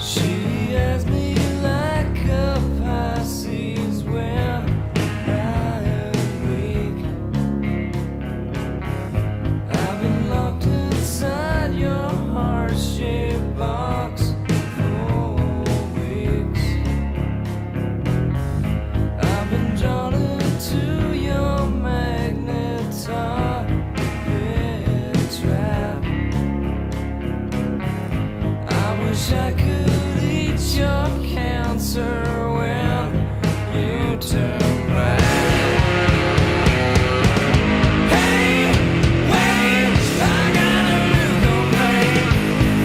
She has me like a Pisces when I am weak. I've been locked inside your heart-shaped box for weeks. I've been drawn into your magnet trap. I wish I could eat your cancer when you turn back. Hey, wait, I got a new complaint.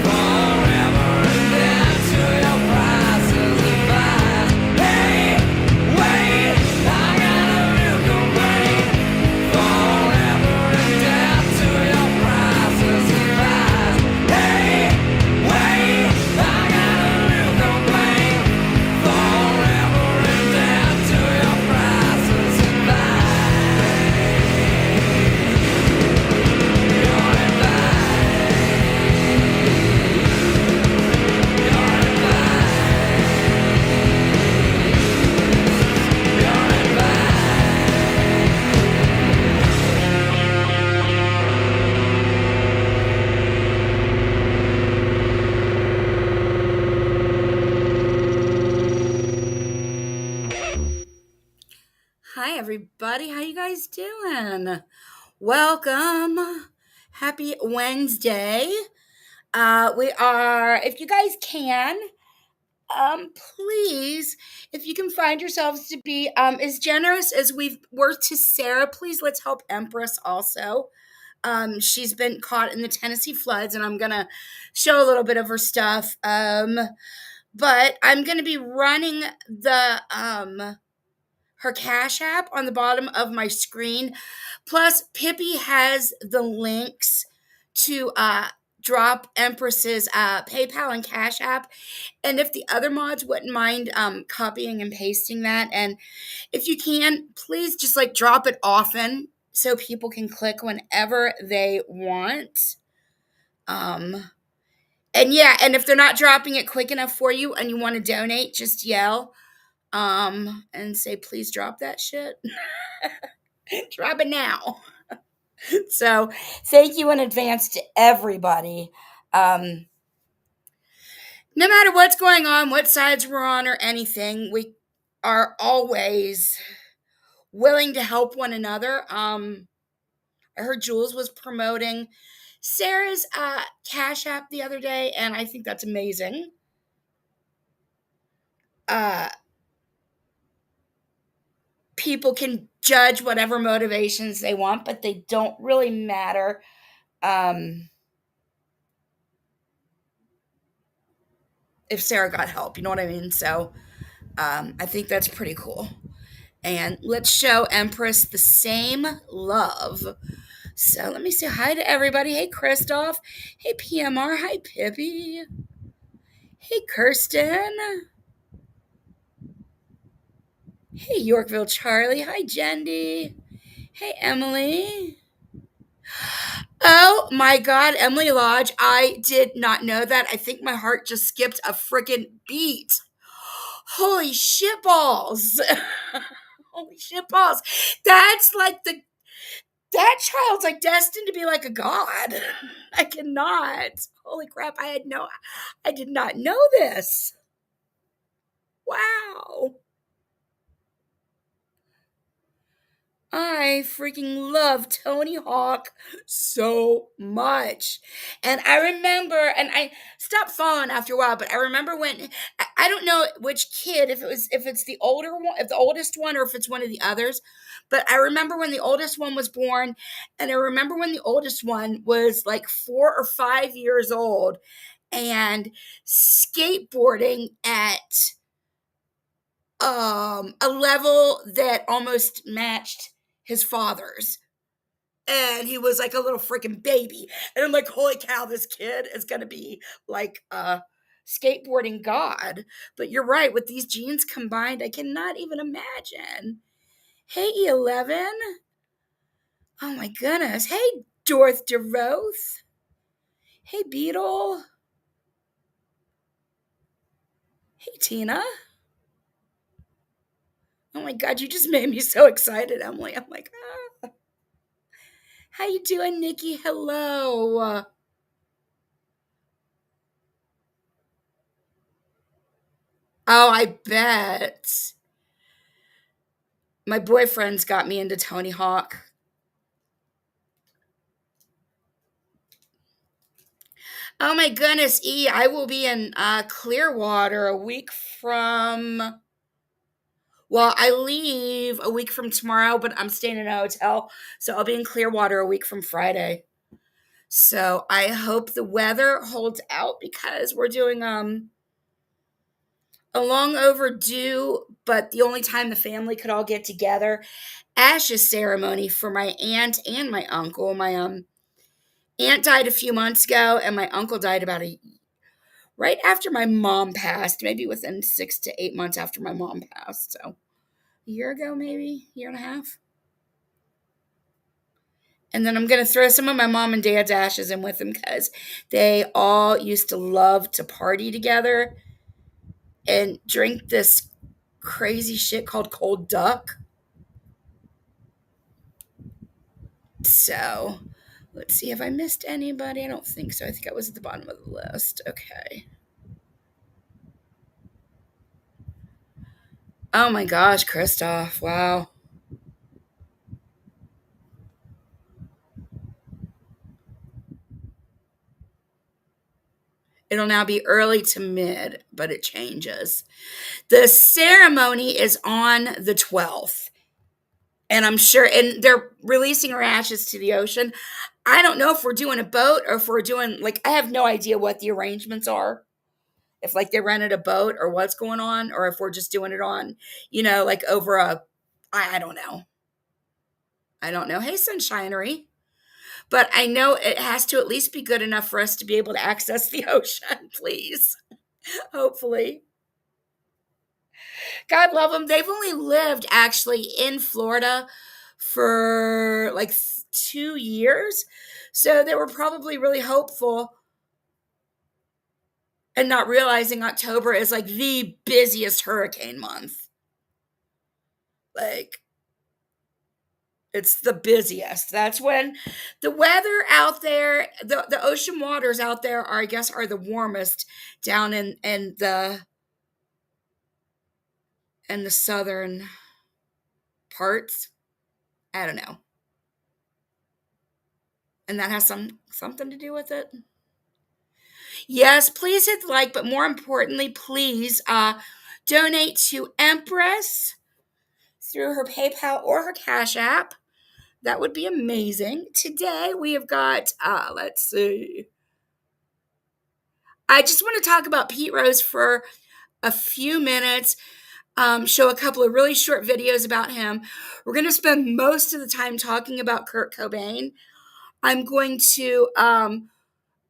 Forever and down to your prices and buys. Hey, wait, I got a new complaint. Forever and down to your prices and buys. Hey, wait, I got a new complaint. Forever and down to your prices and buys. Your Hi everybody, how you guys doing? Welcome. Happy Wednesday. We are, if you guys can, please, if you can find yourselves to be as generous as we were to Sarah, please let's help Empress also. She's been caught in the Tennessee floods, and I'm gonna show a little bit of her stuff. But I'm gonna be running the her Cash App on the bottom of my screen. Plus, Pippi has the links to drop Empress's PayPal and Cash App. And if the other mods wouldn't mind copying and pasting that, and if you can, please just like drop it often so people can click whenever they want. And yeah, and if they're not dropping it quick enough for you and you want to donate, just yell and say, please drop that shit. Drop it now. So thank you in advance to everybody. No matter what's going on, what sides we're on, or anything, we are always willing to help one another. I heard Jules was promoting Sarah's Cash App the other day, and I think that's amazing. People can judge whatever motivations they want, but they don't really matter. If Sarah got help, you know what I mean? So I think that's pretty cool. And let's show Empress the same love. So let me say hi to everybody. Hey, Christoph. Hey, PMR. Hi, Pippi. Hey, Kirsten. Hey, Yorkville Charlie. Hi, Jendi. Hey, Emily. Oh my God, Emily Lodge. I did not know that. I think my heart just skipped a freaking beat. Holy shit balls. Holy shit balls. That's like that child's like destined to be like a god. I cannot. Holy crap. I did not know this. Wow. I freaking love Tony Hawk so much. And I remember, and I stopped following after a while, but I remember when, I don't know which kid, if it's the older one, if the oldest one, or if it's one of the others, but I remember when the oldest one was born, and I remember when the oldest one was like 4 or 5 years old and skateboarding at a level that almost matched his father's, and he was like a little freaking baby, and I'm like, holy cow, this kid is gonna be like a skateboarding god. But you're right, with these genes combined, I cannot even imagine. Hey, E11. Oh my goodness. Hey, Dorth DeRoth. Hey, Beetle. Hey, Tina. Oh my God, you just made me so excited, Emily. I'm like, ah. How you doing, Nikki? Hello. Oh, I bet. My boyfriend's got me into Tony Hawk. Oh my goodness, E, I will be in Clearwater a week from. Well, I leave a week from tomorrow, but I'm staying in a hotel, so I'll be in Clearwater a week from Friday. So I hope the weather holds out because we're doing a long overdue, but the only time the family could all get together, ashes ceremony for my aunt and my uncle. My aunt died a few months ago, and my uncle died about a right after my mom passed, maybe within 6 to 8 months after my mom passed. So a year ago, maybe year and a half. And then I'm gonna throw some of my mom and dad's ashes in with them because they all used to love to party together and drink this crazy shit called cold duck. So let's see if I missed anybody. I don't think so. I think I was at the bottom of the list. Okay. Oh my gosh, Christoph. Wow. It'll now be early to mid, but it changes. The ceremony is on the 12th. And I'm sure, and they're releasing her ashes to the ocean. I don't know if we're doing a boat or if we're doing, like, I have no idea what the arrangements are. If, like, they rented a boat or what's going on, or if we're just doing it on, like over I don't know. I don't know. Hey, Sunshinery. But I know it has to at least be good enough for us to be able to access the ocean, please. Hopefully. God love them. They've only lived actually in Florida for like 2 years. So they were probably really hopeful and not realizing October is like the busiest hurricane month. Like, it's the busiest. That's when the weather out there, the ocean waters out there are, I guess, are the warmest down in the southern parts. I don't know. And that has something to do with it. Yes, please hit the like, but more importantly, please donate to Empress through her PayPal or her Cash App. That would be amazing. Today we have got, let's see. I just want to talk about Pete Rose for a few minutes, show a couple of really short videos about him. We're going to spend most of the time talking about Kurt Cobain. I'm going to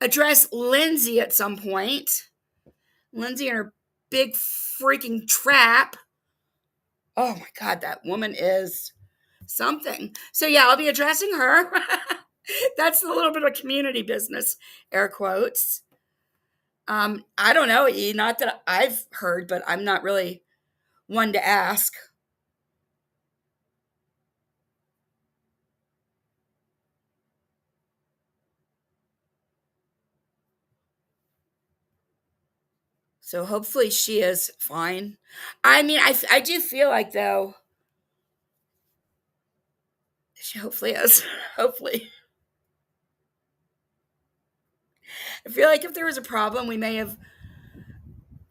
address Lindsay at some point. Lindsay and her big freaking trap. Oh my God, that woman is something. So yeah, I'll be addressing her. That's a little bit of community business, air quotes. I don't know, E, not that I've heard, but I'm not really one to ask. So hopefully she is fine. I mean, I do feel like though she hopefully is. Hopefully. I feel like if there was a problem,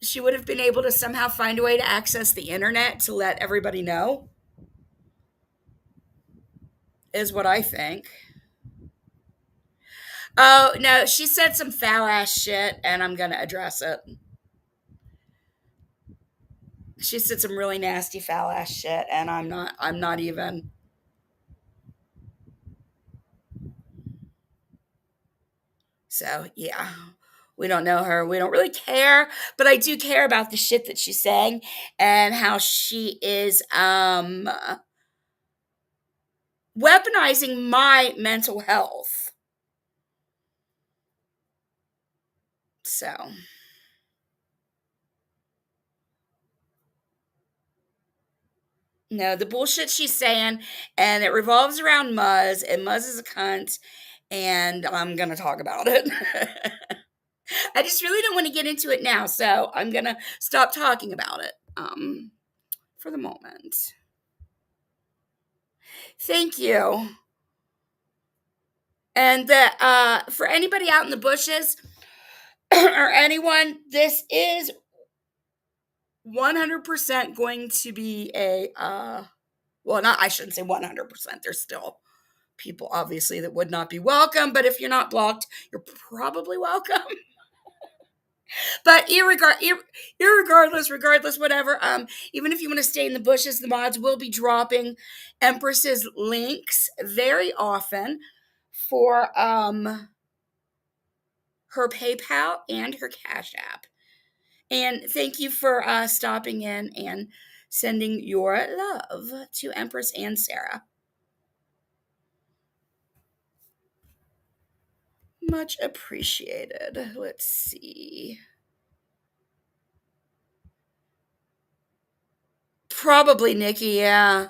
she would have been able to somehow find a way to access the internet to let everybody know, is what I think. Oh, no, she said some foul ass shit, and I'm going to address it. She said some really nasty foul ass shit, and I'm not even. So, yeah. We don't know her. We don't really care, but I do care about the shit that she's saying and how she is weaponizing my mental health. So, No, the bullshit she's saying, and it revolves around Muzz, and Muzz is a cunt, and I'm gonna talk about it. I just really don't want to get into it now, so I'm gonna stop talking about it for the moment. Thank you. And for anybody out in the bushes or anyone, this is 100% going to be a well, not I shouldn't say 100%. There's still people obviously that would not be welcome, but if you're not blocked, you're probably welcome. But irregardless, regardless, whatever. Even if you want to stay in the bushes, the mods will be dropping Empress's links very often for her PayPal and her Cash App. And thank you for stopping in and sending your love to Empress and Sarah. Much appreciated. Let's see. Probably Nikki, yeah.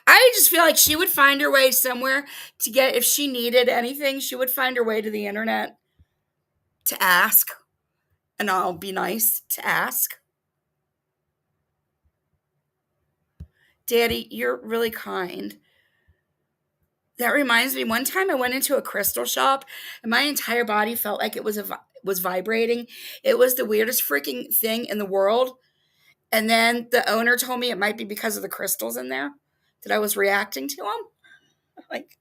I just feel like she would find her way somewhere to get, if she needed anything, she would find her way to the internet to ask. And I'll be nice to ask. Daddy, you're really kind. That reminds me, one time I went into a crystal shop and my entire body felt like it was vibrating. It was the weirdest freaking thing in the world. And then the owner told me it might be because of the crystals in there that I was reacting to them. Like,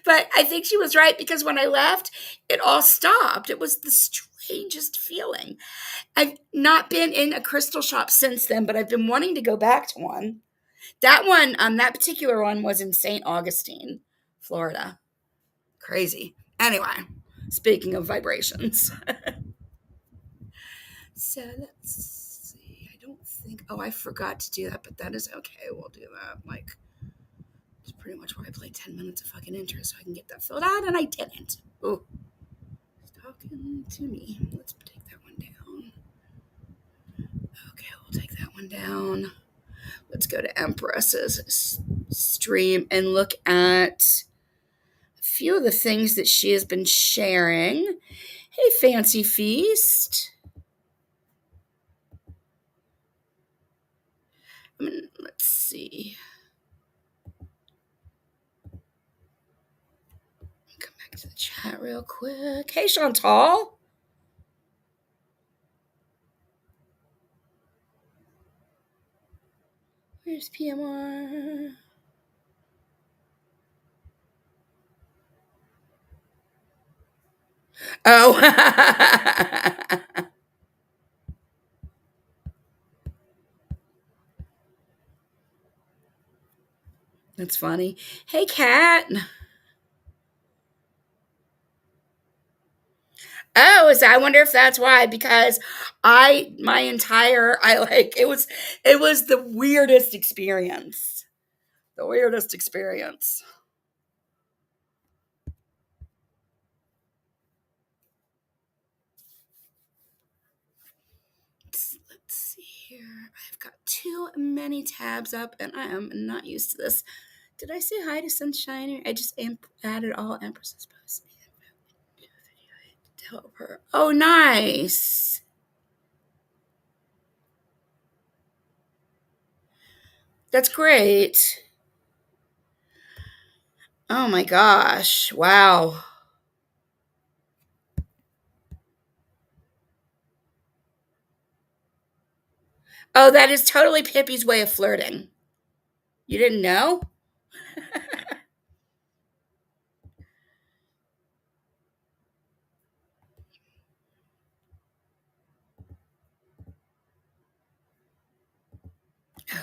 but I think she was right because when I left, it all stopped. It was the strangest feeling. I've not been in a crystal shop since then, but I've been wanting to go back to one. That one, that particular one was in St. Augustine, Florida. Crazy. Anyway, speaking of vibrations. So let's see. I don't think, oh, I forgot to do that, but that is okay. We'll do that. Like, it's pretty much why I played 10 minutes of fucking intro so I can get that filled out, and I didn't. Oh, it's talking to me. Let's take that one down. Okay, we'll take that one down. Let's go to Empress's stream and look at a few of the things that she has been sharing. Hey, Fancy Feast. Let's see. Come back to the chat real quick. Hey, Chantal. Where's PMR? Oh. That's funny. Hey, Kat. Oh, I wonder if that's why, because I like it was the weirdest experience. The weirdest experience. Let's see here. I've got too many tabs up and I am not used to this. Did I say hi to Sunshine? I just added all Empress's posts. To help her. Oh, nice. That's great. Oh my gosh. Wow. Oh, that is totally Pippi's way of flirting. You didn't know?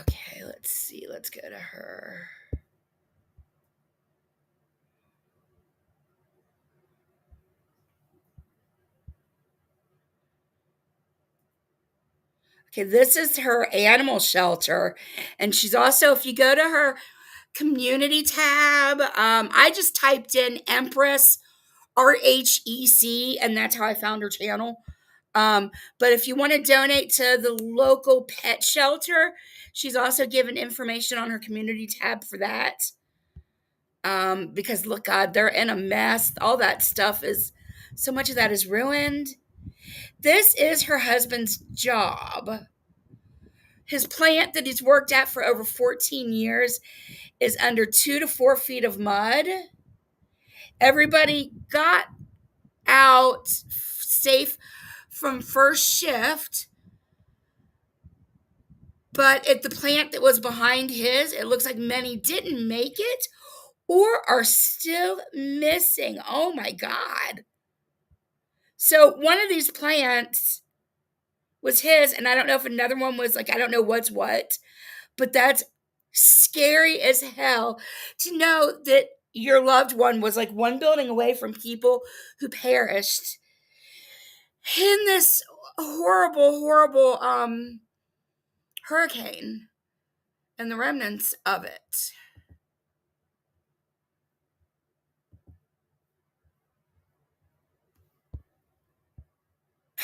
Okay, let's see. Let's go to her. Okay, this is her animal shelter. And she's also, if you go to her community tab, I just typed in Empress RHEC, and that's how I found her channel. But if you want to donate to the local pet shelter, she's also given information on her community tab for that. Because look, God, they're in a mess. All that stuff is, so much of that is ruined. This is her husband's job. His plant that he's worked at for over 14 years is under 2 to 4 feet of mud. Everybody got out safe from first shift, but at the plant that was behind his, it looks like many didn't make it or are still missing. Oh my God. So one of these plants was his, and I don't know if another one was like, I don't know what's what, but that's scary as hell to know that your loved one was like one building away from people who perished in this horrible, horrible hurricane and the remnants of it.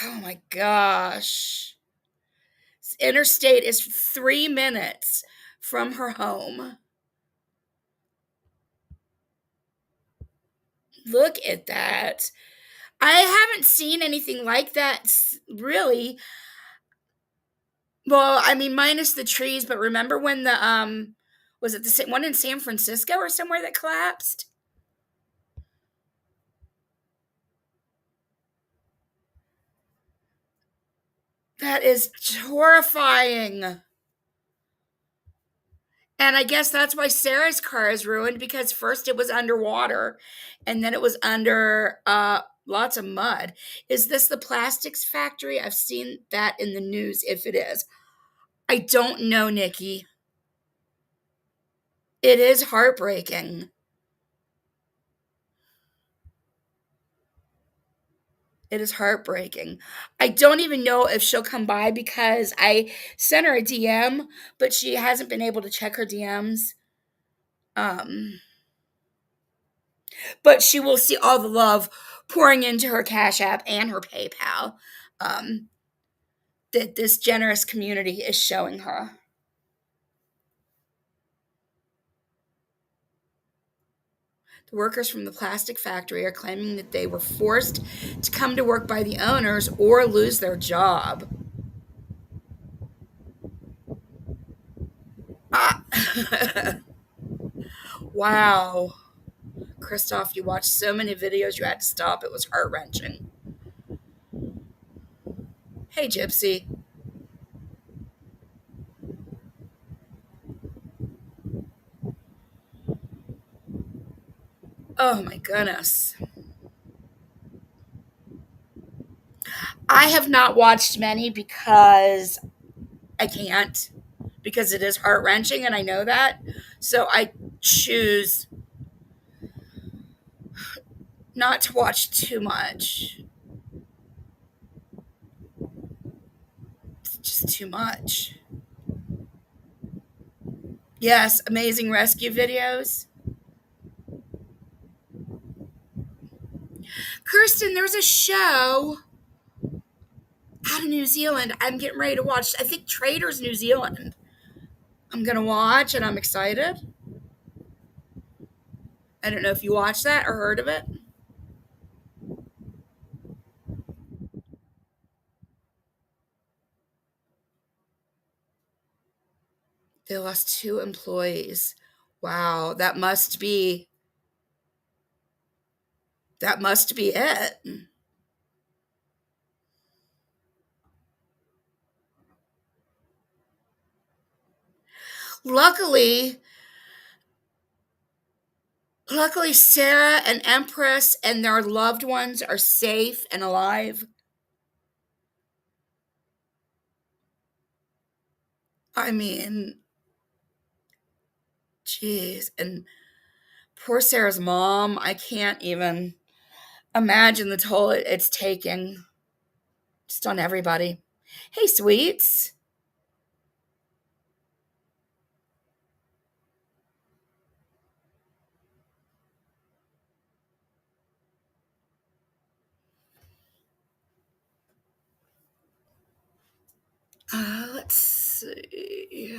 Oh my gosh. This interstate is 3 minutes from her home. Look at that. I haven't seen anything like that really. Well, I mean, minus the trees, but remember when the was it the one in San Francisco or somewhere that collapsed? That is horrifying. And I guess that's why Sarah's car is ruined, because first it was underwater and then it was under lots of mud. Is this the plastics factory? I've seen that in the news if it is. I don't know, Nikki. It is heartbreaking. It is heartbreaking. I don't even know if she'll come by because I sent her a DM, but she hasn't been able to check her DMs. But she will see all the love pouring into her Cash App and her PayPal that this generous community is showing her. The workers from the plastic factory are claiming that they were forced to come to work by the owners or lose their job. Ah. Wow. Christoph, you watched so many videos you had to stop. It was heart-wrenching. Hey, Gypsy. Oh my goodness. I have not watched many because I can't, because it is heart-wrenching and I know that. So I choose not to watch too much. It's just too much. Yes, amazing rescue videos. Kirsten, there's a show out of New Zealand I'm getting ready to watch. I think Traders New Zealand. I'm going to watch and I'm excited. I don't know if you watched that or heard of it. They lost 2 employees. Wow, that must be it. Luckily, Sarah and Empress and their loved ones are safe and alive. I mean, jeez, and poor Sarah's mom, I can't even imagine the toll it's taking just on everybody. Hey, sweets. see.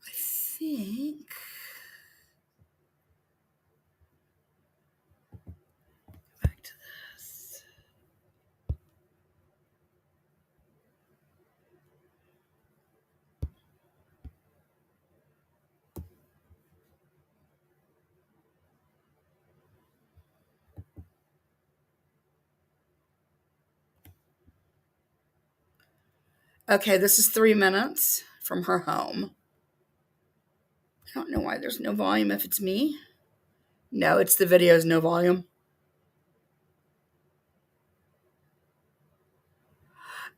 I think. Back to this. Okay, this is 3 minutes from her home. I don't know why there's no volume if it's me. No, it's the video's no volume.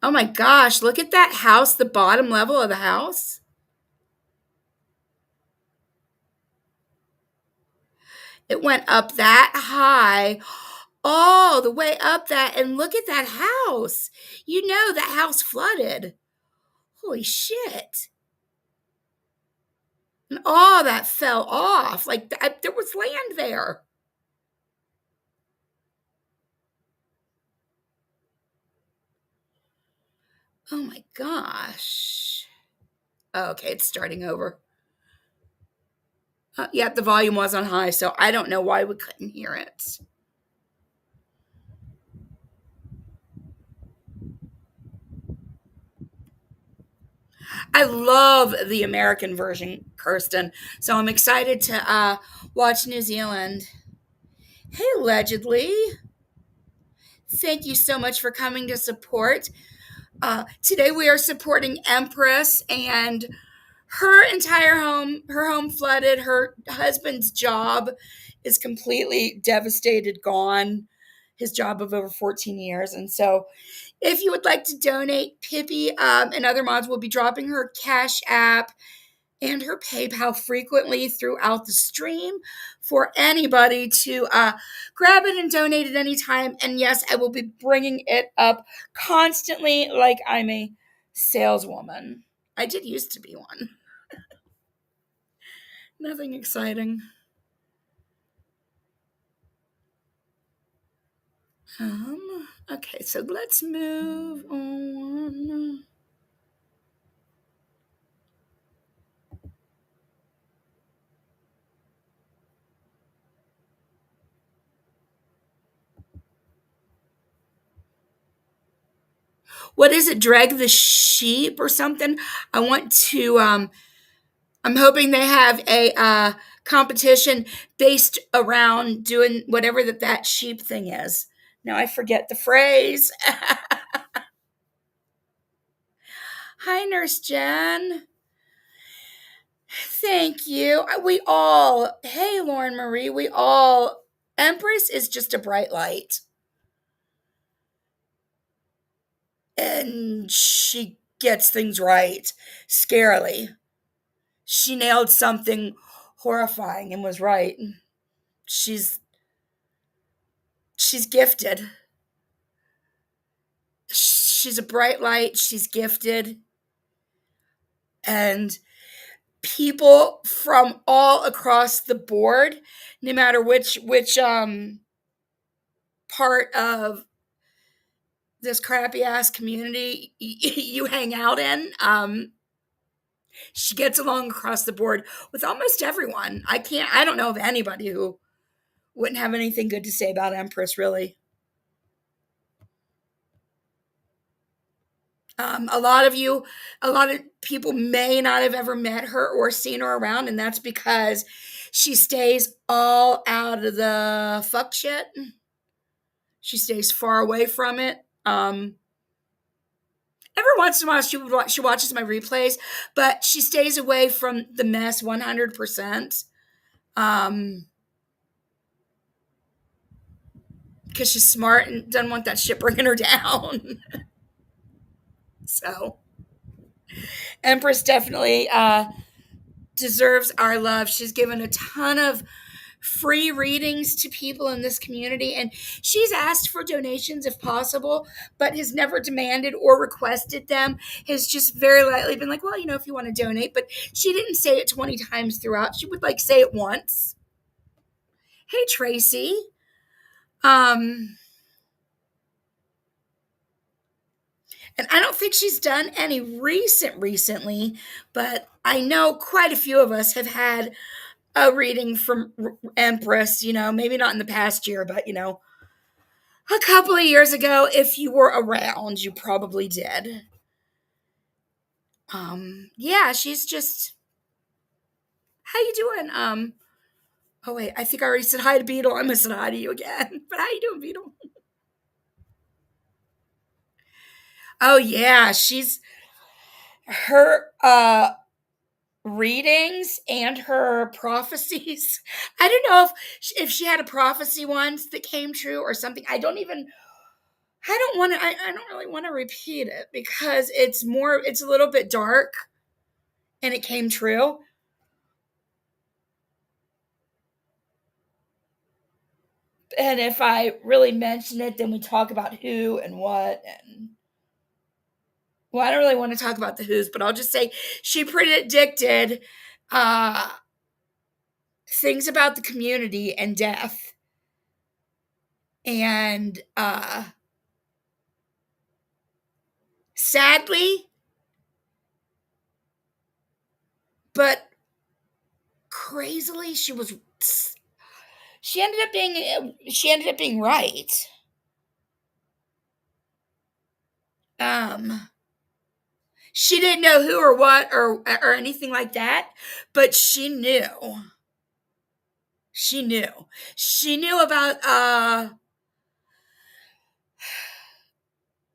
Oh my gosh, look at that house, the bottom level of the house. It went up that high, all the way up that, and look at that house. You know that house flooded. Holy shit. And all that fell off. Like there was land there. Oh my gosh. Oh, okay, it's starting over. Yeah, the volume was on high, so I don't know why we couldn't hear it. I love the American version, Kirsten. So I'm excited to watch New Zealand. Hey, allegedly. Thank you so much for coming to support. Today we are supporting Empress and her entire home. Her home flooded. Her husband's job is completely devastated, gone. His job of over 14 years. And so if you would like to donate, Pippi and other mods will be dropping her Cash App and her PayPal frequently throughout the stream for anybody to grab it and donate at any time. And yes, I will be bringing it up constantly like I'm a saleswoman. I did used to be one. Nothing exciting. Okay, so let's move on. What is it? Drag the sheep or something? I want to. I'm hoping they have a competition based around doing whatever that sheep thing is. Now I forget the phrase. Hi, Nurse Jen. Thank you. We all. Hey, Lauren Marie. We all. Empress is just a bright light. And she gets things right scarily. She nailed something horrifying and was right. She's gifted. She's a bright light. She's gifted. And people from all across the board, no matter which part of this crappy ass community you hang out in, she gets along across the board with almost everyone. I don't know of anybody who wouldn't have anything good to say about Empress, really. A lot of people may not have ever met her or seen her around, and that's because she stays all out of the fuck shit. She stays far away from it. Every once in a while, she watches my replays, but she stays away from the mess 100%. Because she's smart and doesn't want that shit bringing her down. So, Empress definitely deserves our love. She's given a ton of free readings to people in this community, and she's asked for donations if possible, but has never demanded or requested them. Has just very lightly been like, well, if you want to donate, but she didn't say it 20 times throughout. She would say it once. Hey, Tracy. And I don't think she's done any recently, but I know quite a few of us have had a reading from Empress, maybe not in the past year, but a couple of years ago. If you were around, you probably did. Yeah, she's just, how you doing? Oh wait, I think I already said hi to Beetle. I'm gonna say hi to you again. But how you doing, Beetle? Oh yeah, she's her readings and her prophecies. I don't know if she had a prophecy once that came true or something. I don't want to I don't really want to repeat it because it's a little bit dark and it came true. And if I really mention it, then we talk about who and what. And well, I don't really want to talk about the who's, but I'll just say she predicted uh things about the community and death. And sadly, but crazily, she ended up being right. Um she didn't know who or what or anything like that, but she knew. She knew. She knew about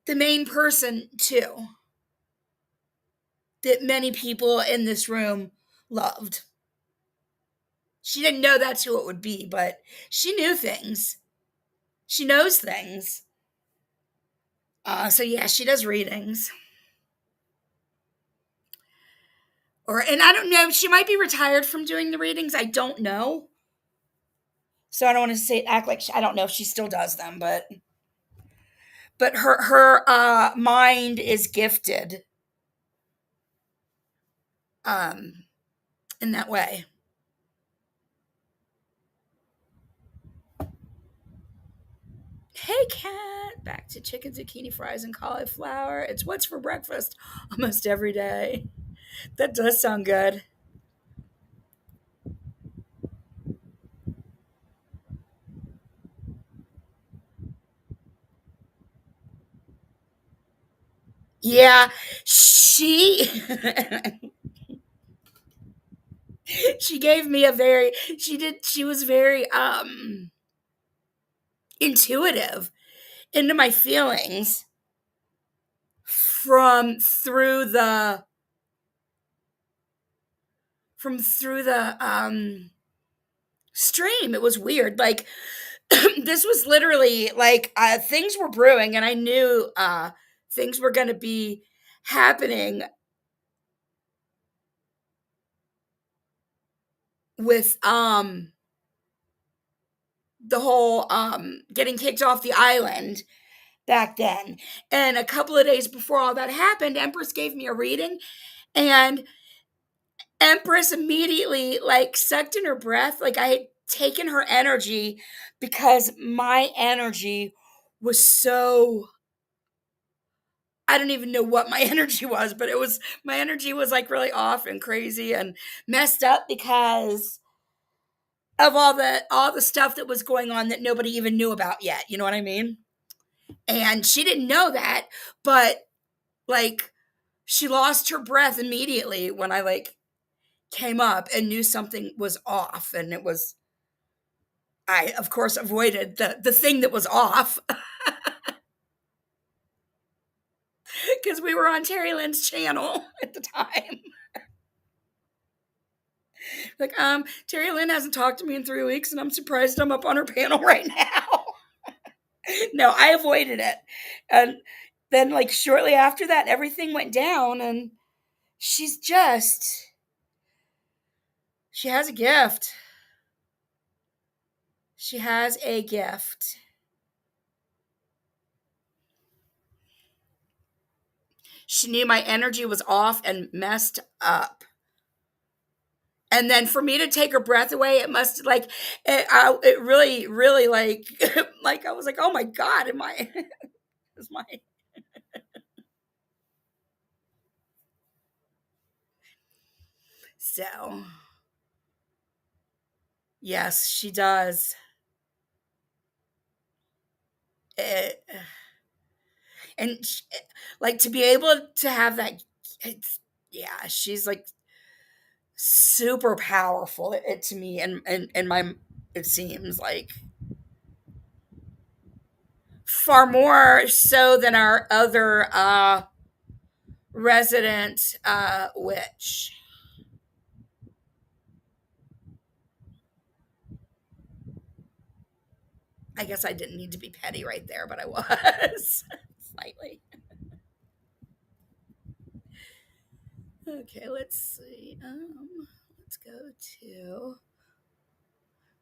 the main person too that many people in this room loved. She didn't know that's who it would be, but she knew things. She knows things. So yeah, she does readings. And I don't know, she might be retired from doing the readings. I don't know. So I don't want to say act like I don't know if she still does them, but her mind is gifted um in that way. Hey cat, back to chicken, zucchini fries, and cauliflower. It's what's for breakfast almost every day. That does sound good. Yeah, she she gave me a very she was very intuitive into my feelings from through the stream. It was weird. Like this was literally like things were brewing and I knew things were going to be happening with the whole getting kicked off the island back then. And a couple of days before all that happened, Empress gave me a reading, and Empress immediately like sucked in her breath. Like I had taken her energy because my energy was so, I don't even know what my energy was, but my energy was like really off and crazy and messed up because of all the stuff that was going on that nobody even knew about yet. You know what I mean? And she didn't know that, but like she lost her breath immediately when I like came up and knew something was off. And I of course avoided the thing that was off because we were on Terry Lynn's channel at the time. Like, Terry Lynn hasn't talked to me in 3 weeks and I'm surprised I'm up on her panel right now. No, I avoided it. And then like shortly after that, everything went down and she's just, she has a gift. She has a gift. She knew my energy was off and messed up. And then for me to take her breath away, it must like it really, really like like I was like, oh my god, am I is my So, yes, she does. It, and like to be able to have that, it's, yeah, she's like super powerful to me, and my, it seems like far more so than our other resident witch. I guess I didn't need to be petty right there, but I was slightly. Okay, let's see. Let's go to.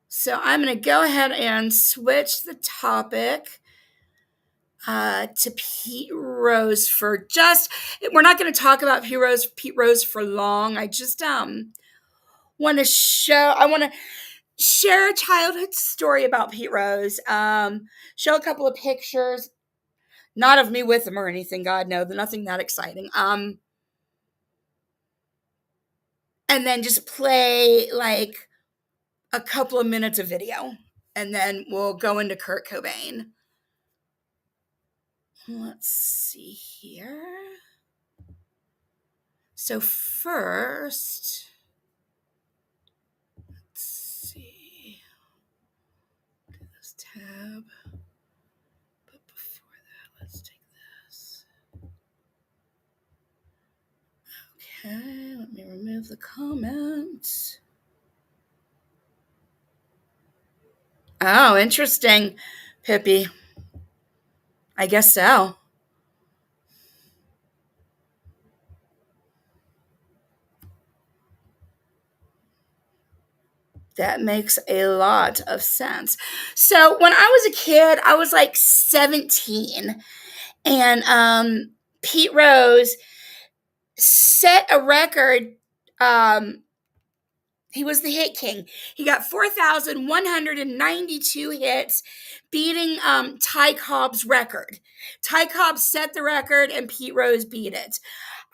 So I'm going to go ahead and switch the topic to Pete Rose for just. We're not going to talk about Pete Rose for long. I just want to show. I want to share a childhood story about Pete Rose. Show a couple of pictures, not of me with him or anything. God no, nothing that exciting. And then just play like a couple of minutes of video, and then we'll go into Kurt Cobain. Let's see here. So first, let's see. Do this tab. But before that, let's take this. Okay, let me remove the comments. Oh, interesting, Pippi. I guess so. That makes a lot of sense. So when I was a kid, I was like 17, and Pete Rose set a record. He was the hit king. He got 4,192 hits, beating Ty Cobb's record. Ty Cobb set the record, and Pete Rose beat it.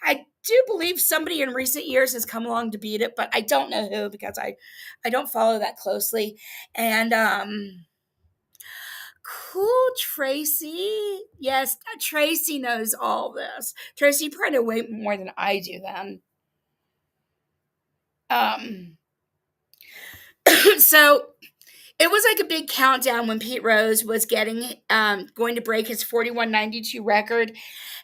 I do believe somebody in recent years has come along to beat it, but I don't know who because I don't follow that closely. And cool, Tracy. Yes, Tracy knows all this. Tracy probably know way more than I do then. So it was like a big countdown when Pete Rose was getting going to break his 4192 record.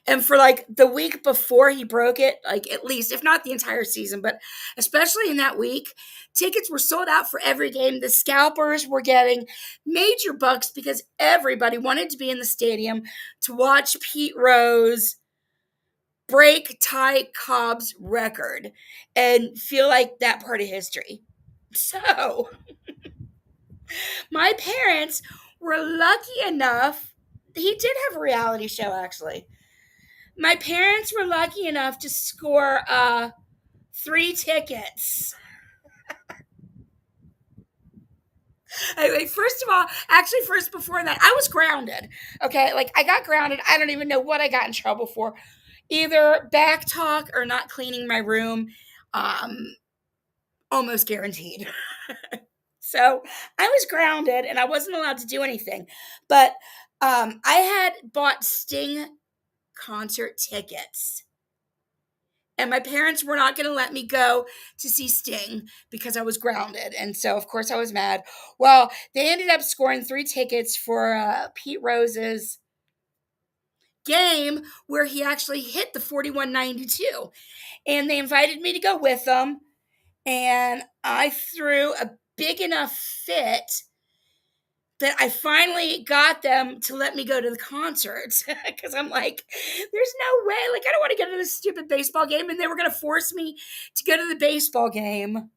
And for like the week before he broke it, like at least, if not the entire season, but especially in that week, tickets were sold out for every game. The scalpers were getting major bucks because everybody wanted to be in the stadium to watch Pete Rose break Ty Cobb's record and feel like that part of history. So my parents were lucky enough. He did have a reality show, actually. My parents were lucky enough to score 3 tickets. Anyway, first of all, actually, first before that, I was grounded. Okay, like I got grounded. I don't even know what I got in trouble for, either back talk or not cleaning my room. Almost guaranteed. So I was grounded and I wasn't allowed to do anything. But I had bought Sting concert tickets. And my parents were not going to let me go to see Sting because I was grounded. And so, of course, I was mad. Well, they ended up scoring 3 tickets for Pete Rose's game where he actually hit the 4192. And they invited me to go with them. And I threw a big enough fit that I finally got them to let me go to the concert because I'm like, there's no way. Like, I don't want to go to this stupid baseball game. And they were going to force me to go to the baseball game.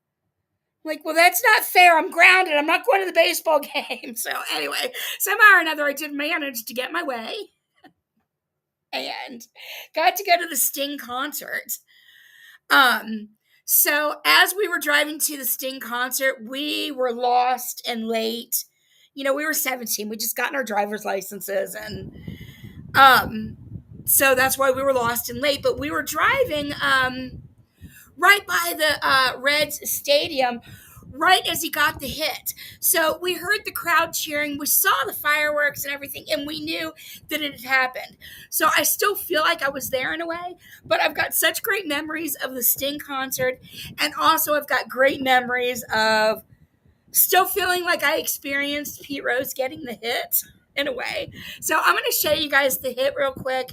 Like, well, that's not fair. I'm grounded. I'm not going to the baseball game. So anyway, somehow or another, I did manage to get my way and got to go to the Sting concert. So as we were driving to the Sting concert, we were lost and late. You know, we were 17. We just gotten our driver's licenses, and so that's why we were lost and late. But we were driving right by the Reds stadium, right as he got the hit. So we heard the crowd cheering, we saw the fireworks and everything, and we knew that it had happened. So I still feel like I was there in a way, but I've got such great memories of the Sting concert, and also I've got great memories of still feeling like I experienced Pete Rose getting the hit in a way. So I'm going to show you guys the hit real quick.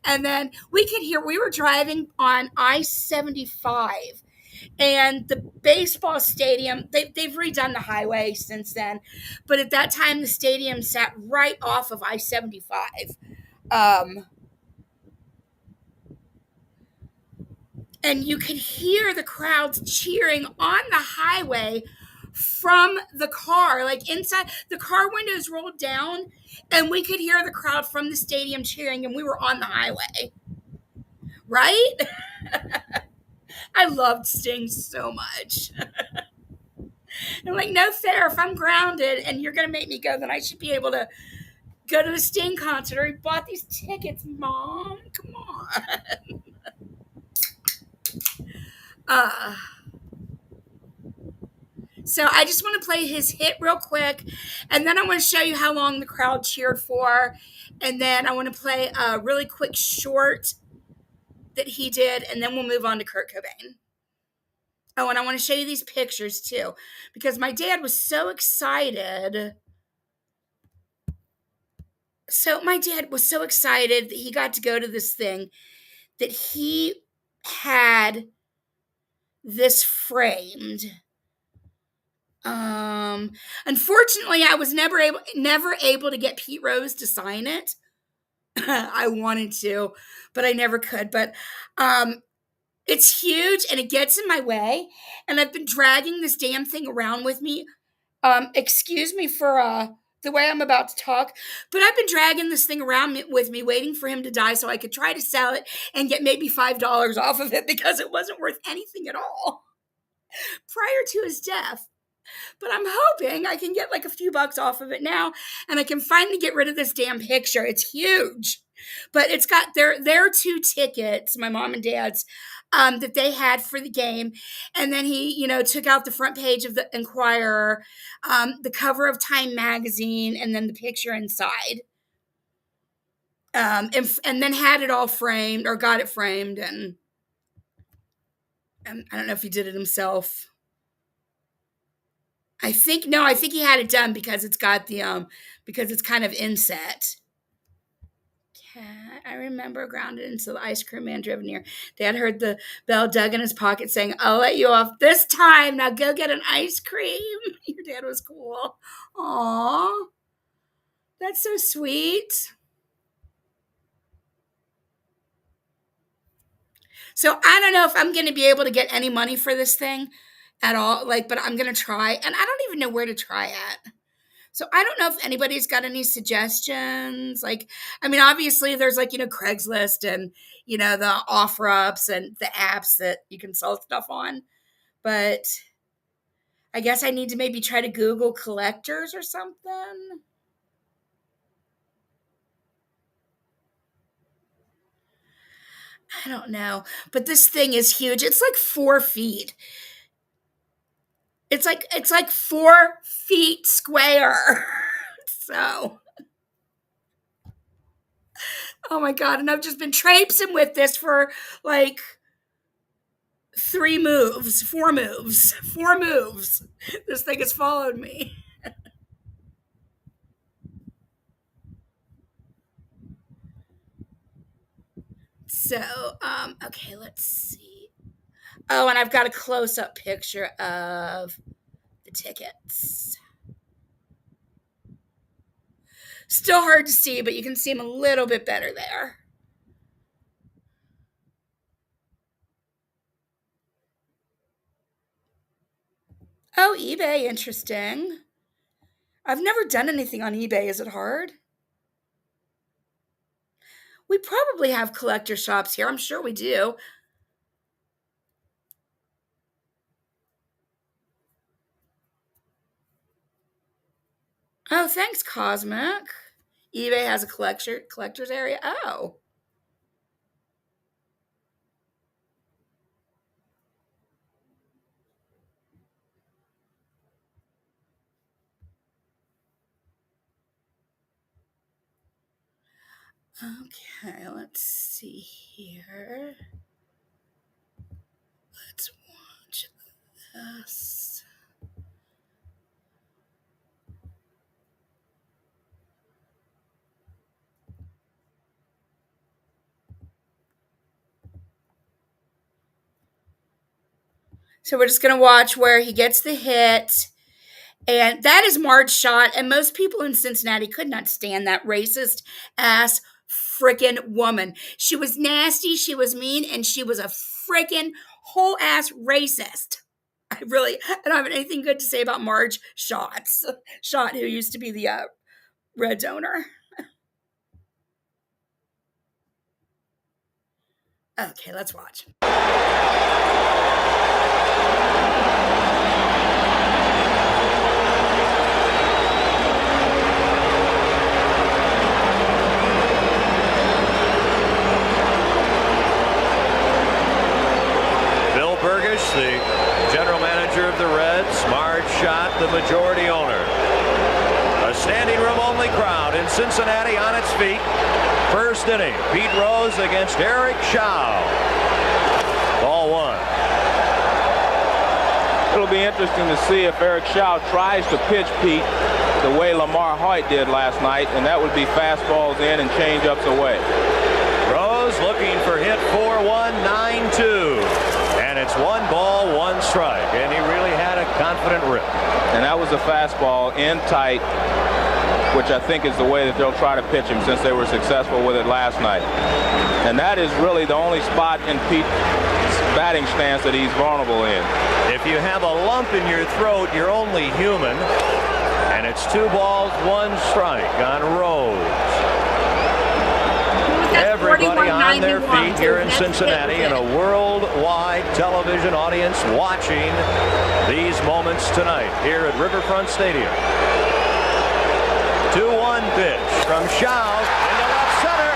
And then we could hear, we were driving on I-75, and the baseball stadium, they've redone the highway since then. But at that time, the stadium sat right off of I-75. And you could hear the crowds cheering on the highway from the car, like inside the car windows rolled down, and we could hear the crowd from the stadium cheering, and we were on the highway, right? I loved Sting so much. I'm like, no fair, if I'm grounded and you're gonna make me go, then I should be able to go to the Sting concert. Or he bought these tickets, Mom, come on. uh So I just want to play his hit real quick, and then I want to show you how long the crowd cheered for, and then I want to play a really quick short that he did, and then we'll move on to Kurt Cobain. Oh, and I want to show you these pictures too, because my dad was so excited. So my dad was so excited that he got to go to this thing, that he had this framed. Unfortunately, I was never able to get Pete Rose to sign it. I wanted to, but I never could. But it's huge and it gets in my way, and I've been dragging this damn thing around with me. Excuse me for the way I'm about to talk, but I've been dragging this thing around with me, waiting for him to die so I could try to sell it and get maybe $5 off of it, because it wasn't worth anything at all prior to his death. But I'm hoping I can get like a few bucks off of it now, and I can finally get rid of this damn picture. It's huge. But it's got their two tickets, my mom and dad's, that they had for the game. And then he, took out the front page of the Enquirer, the cover of Time magazine, and then the picture inside. And then had it all framed, or got it framed, and I don't know if he did it himself. I think he had it done, because it's got the because it's kind of inset. Cat, I remember grounded until the ice cream man drove near. Dad heard the bell dug in his pocket saying, "I'll let you off this time. Now go get an ice cream." Your dad was cool. Aw, that's so sweet. So I don't know if I'm going to be able to get any money for this thing at all. But I'm going to try, and I don't even know where to try at. So I don't know if anybody's got any suggestions. Obviously there's Craigslist and, the OfferUps and the apps that you can sell stuff on. But I guess I need to maybe try to Google collectors or something. I don't know. But this thing is huge. It's like 4 feet. It's like 4 feet square. So, oh my God. And I've just been traipsing with this for like 4 moves. This thing has followed me. So, okay, let's see. Oh, and I've got a close up picture of the tickets. Still hard to see, but you can see them a little bit better there. Oh, eBay, interesting. I've never done anything on eBay. Is it hard? We probably have collector shops here. I'm sure we do. Oh, thanks, Cosmic. eBay has a collector's area. Oh. Okay, let's see here. Let's watch this. So we're just going to watch where he gets the hit. And that is Marge's shot. And most people in Cincinnati could not stand that racist ass freaking woman. She was nasty, she was mean, and she was a freaking whole ass racist. I don't have anything good to say about Marge Schott, who used to be the Reds owner. Okay, let's watch. The general manager of the Reds, Marge Schott, the majority owner. A standing room only crowd in Cincinnati on its feet. First inning, Pete Rose against Eric Shaw. Ball one. It'll be interesting to see if Eric Shaw tries to pitch Pete the way Lamar Hoyt did last night, and that would be fastballs in and changeups away. Rose looking for hit 4-1, 9-2. And it's 1 ball, 1 strike. And he really had a confident rip. And that was a fastball in tight, which I think is the way that they'll try to pitch him since they were successful with it last night. And that is really the only spot in Pete's batting stance that he's vulnerable in. If you have a lump in your throat, you're only human. And it's 2 balls, 1 strike on Rose. Everybody on their feet here in Cincinnati and a worldwide television audience watching these moments tonight here at Riverfront Stadium. 2-1 pitch from Shaw into left center.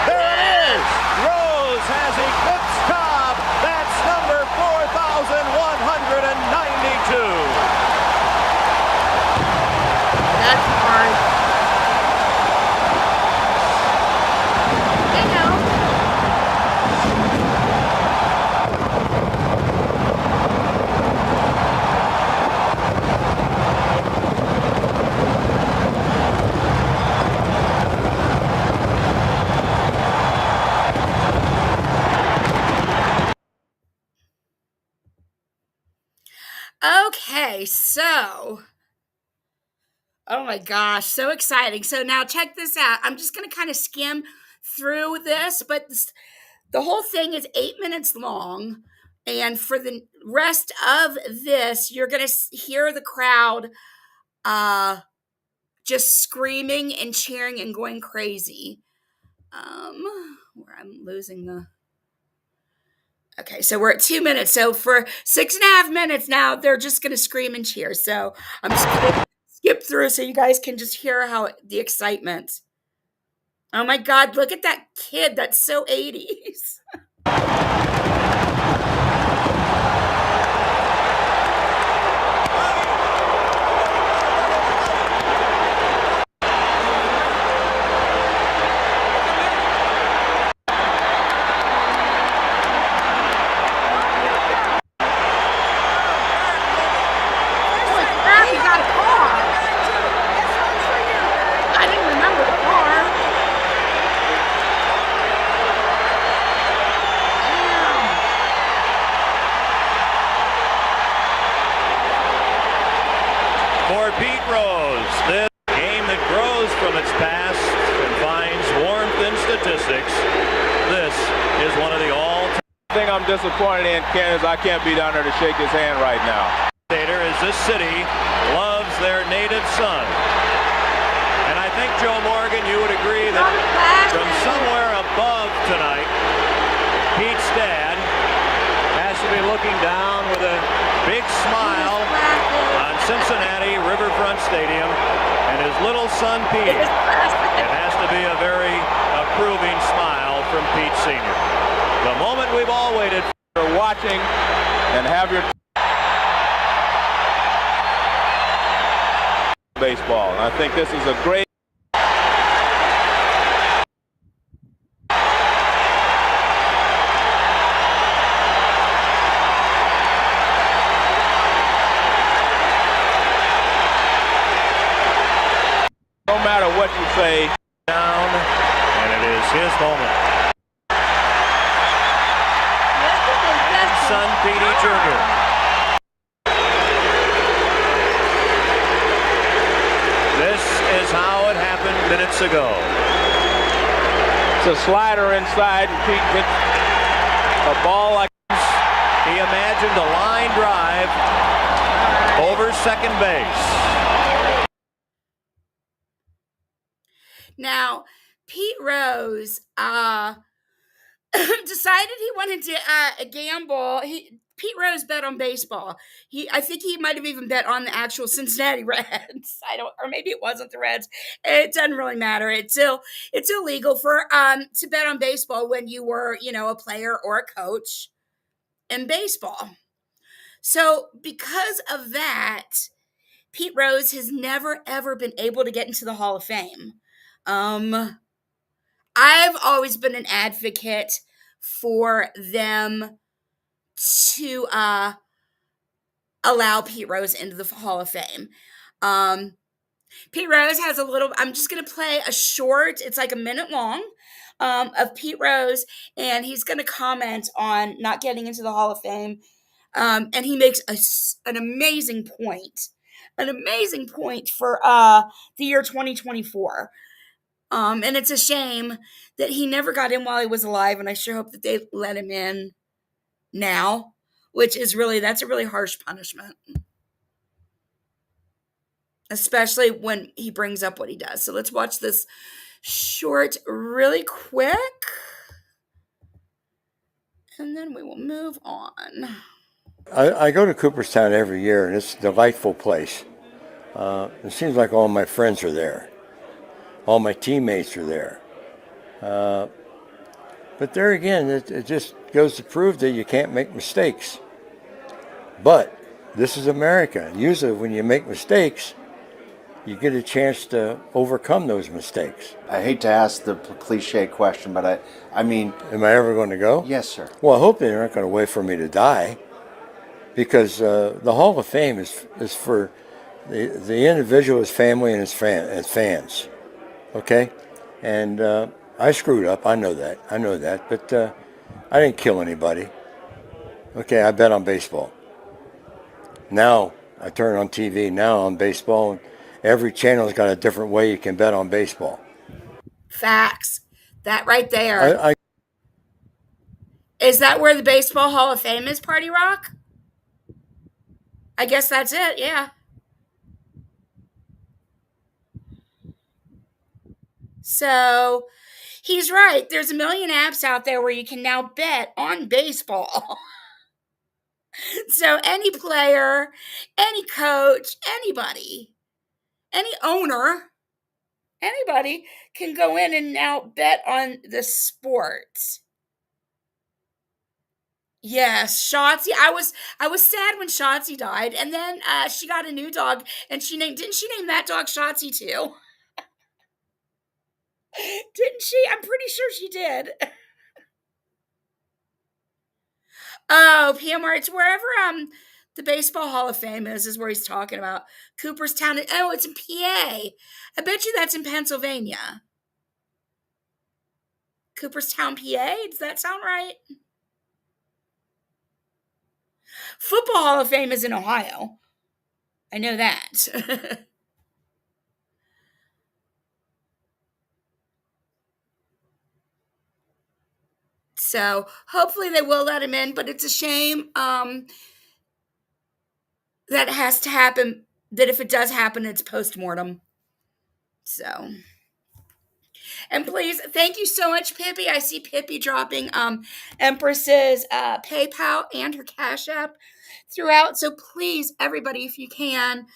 There it is! Rose has eclipsed Cobb. That's number 4,192. That's hard. Okay, so, oh my gosh, so exciting. So now check this out. I'm just going to kind of skim through this, but the whole thing is 8 minutes long. And for the rest of this, you're going to hear the crowd just screaming and cheering and going crazy. Where I'm losing the... Okay, so we're at 2 minutes. So for 6.5 minutes now, they're just going to scream and cheer. So I'm just going to skip through so you guys can just hear how the excitement. Oh my God, look at that kid. That's so 80s. For Pete Rose, this game that grows from its past and finds warmth in statistics, this is one of the all-time. The thing I'm disappointed in, Ken, is I can't be down there to shake his hand right now. As this city loves their native son. And I think, Joe Morgan, you would agree that from somewhere above tonight, Pete's dad has to be looking down with a big smile on Cincinnati Riverfront Stadium, and his little son Pete. It has to be a very approving smile from Pete Sr. The moment we've all waited for, watching and have your baseball. And I think this is a great his moment. And son Petey Jr. This is how it happened minutes ago. It's a slider inside. Pete hits a ball like He imagined a line drive over second base. Now, Pete Rose decided he wanted to gamble. Pete Rose bet on baseball. I think he might have even bet on the actual Cincinnati Reds. Or maybe it wasn't the Reds. It doesn't really matter. It's illegal for to bet on baseball when you were, a player or a coach in baseball. So because of that, Pete Rose has never ever been able to get into the Hall of Fame. I've always been an advocate for them to allow Pete Rose into the Hall of Fame. Pete Rose has I'm just going to play a short, it's like a minute long, of Pete Rose, and he's going to comment on not getting into the Hall of Fame. And he makes an amazing point for the year 2024. And it's a shame that he never got in while he was alive, and I sure hope that they let him in now, that's a really harsh punishment, especially when he brings up what he does. So let's watch this short really quick, and then we will move on. I go to Cooperstown every year, and it's a delightful place. It seems like all my friends are there. All my teammates are there. But there again, it just goes to prove that you can't make mistakes. But this is America. Usually when you make mistakes, you get a chance to overcome those mistakes. I hate to ask the cliche question, but I mean... Am I ever going to go? Yes, sir. Well, I hope they aren't going to wait for me to die, because the Hall of Fame is for the individual, his family, and his fans. Okay? And I screwed up. I know that. But I didn't kill anybody. Okay, I bet on baseball. Now I turn on TV now on baseball, and every channel's got a different way you can bet on baseball. Facts. That right there. Is that where the Baseball Hall of Fame is, Party Rock? I guess that's it, yeah. So he's right. There's a million apps out there where you can now bet on baseball. So any player, any coach, anybody, any owner, anybody can go in and now bet on the sport. Yes, Shotzi. I was sad when Shotzi died, and then she got a new dog, and didn't she name that dog Shotzi too? Didn't she? I'm pretty sure she did. Oh, PMR, it's wherever the Baseball Hall of Fame is where he's talking about. Cooperstown. Oh, it's in PA. I bet you that's in Pennsylvania. Cooperstown, PA? Does that sound right? Football Hall of Fame is in Ohio. I know that. So hopefully they will let him in, but it's a shame that it has to happen, that if it does happen, it's post-mortem. So, and please, thank you so much, Pippi. I see Pippi dropping Empress's PayPal and her Cash App throughout. So please, everybody, if you can,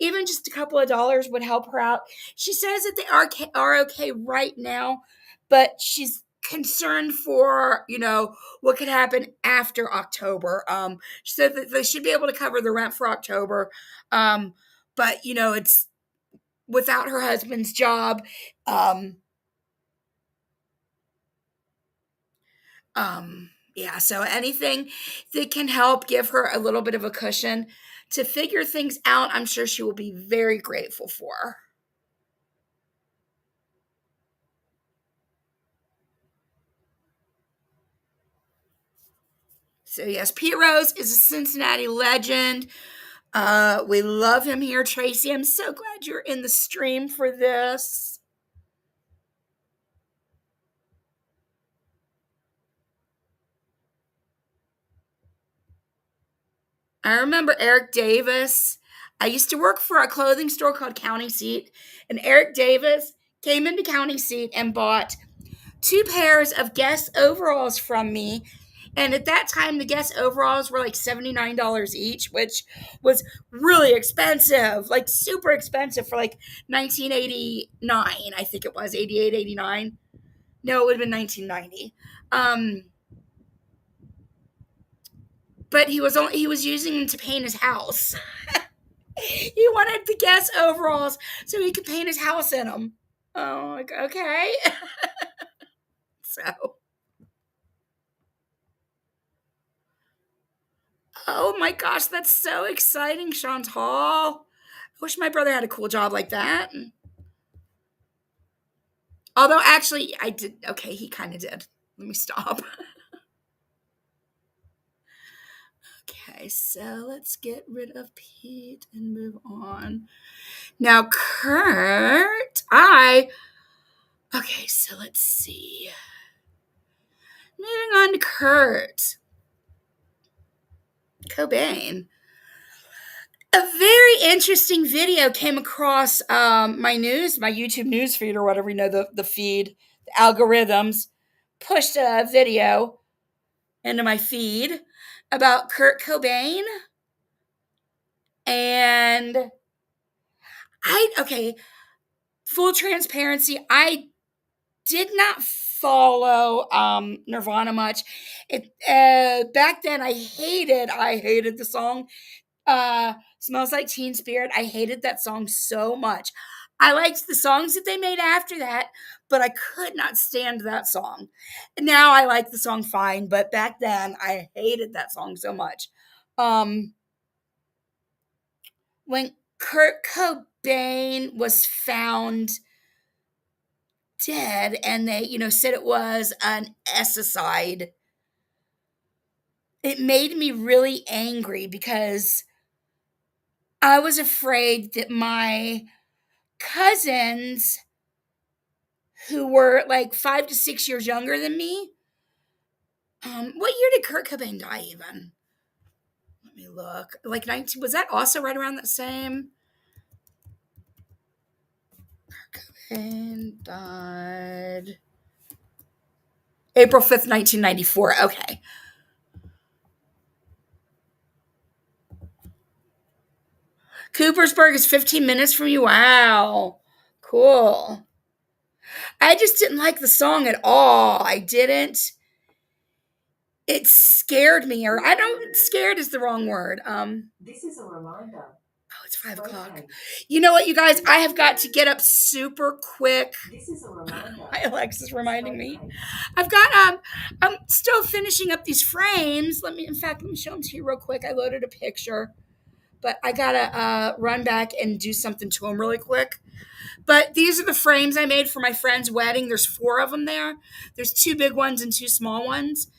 even just a couple of dollars would help her out. She says that they are okay right now, but she's concerned for, what could happen after October. She said that they should be able to cover the rent for October. But, it's without her husband's job. Yeah, so anything that can help give her a little bit of a cushion to figure things out, I'm sure she will be very grateful for. So yes, Pete Rose is a Cincinnati legend. We love him here, Tracy. I'm so glad you're in the stream for this. I remember Eric Davis. I used to work for a clothing store called County Seat, and Eric Davis came into County Seat and bought 2 pairs of Guess overalls from me. And at that time, the Guess overalls were like $79 each, which was really expensive, like super expensive for like 1989. I think it was 88, 89. No, it would have been 1990. But he was using them to paint his house. He wanted the Guess overalls so he could paint his house in them. Oh, okay. So, oh my gosh, that's so exciting, Chantal. I wish my brother had a cool job like that. Although, actually, I did. Okay, he kind of did. Let me stop. Okay, so let's get rid of Pete and move on. Now, Kirt, okay, so let's see. Moving on to Kirt. Cobain. A very interesting video came across my YouTube news feed or whatever, the feed, the algorithms pushed a video into my feed about Kurt Cobain. And full transparency, I did not follow Nirvana much. Back then I hated the song Smells Like Teen Spirit. I hated that song so much. I liked the songs that they made after that, but I could not stand that song. Now I like the song fine, but back then I hated that song so much. When Kurt Cobain was found dead and they, said it was an escicide, it made me really angry because I was afraid that my cousins, who were like 5 to 6 years younger than me, what year did Kurt Cobain die even? Let me look. Like 19, was that also right around that same? Kurt Cobain died April 5th, 1994. Okay. Coopersburg is 15 minutes from you. Wow. Cool. I just didn't like the song at all. I didn't. It scared me, or scared is the wrong word. This is a reminder. Oh, it's 5 o'clock. You know what, you guys? I have got to get up super quick. This is a reminder. My Alexa's reminding me. I'm still finishing up these frames. Let me show them to you real quick. I loaded a picture, but I gotta run back and do something to them really quick. But these are the frames I made for my friend's wedding. There's 4 of them there. There's 2 big ones and 2 small ones.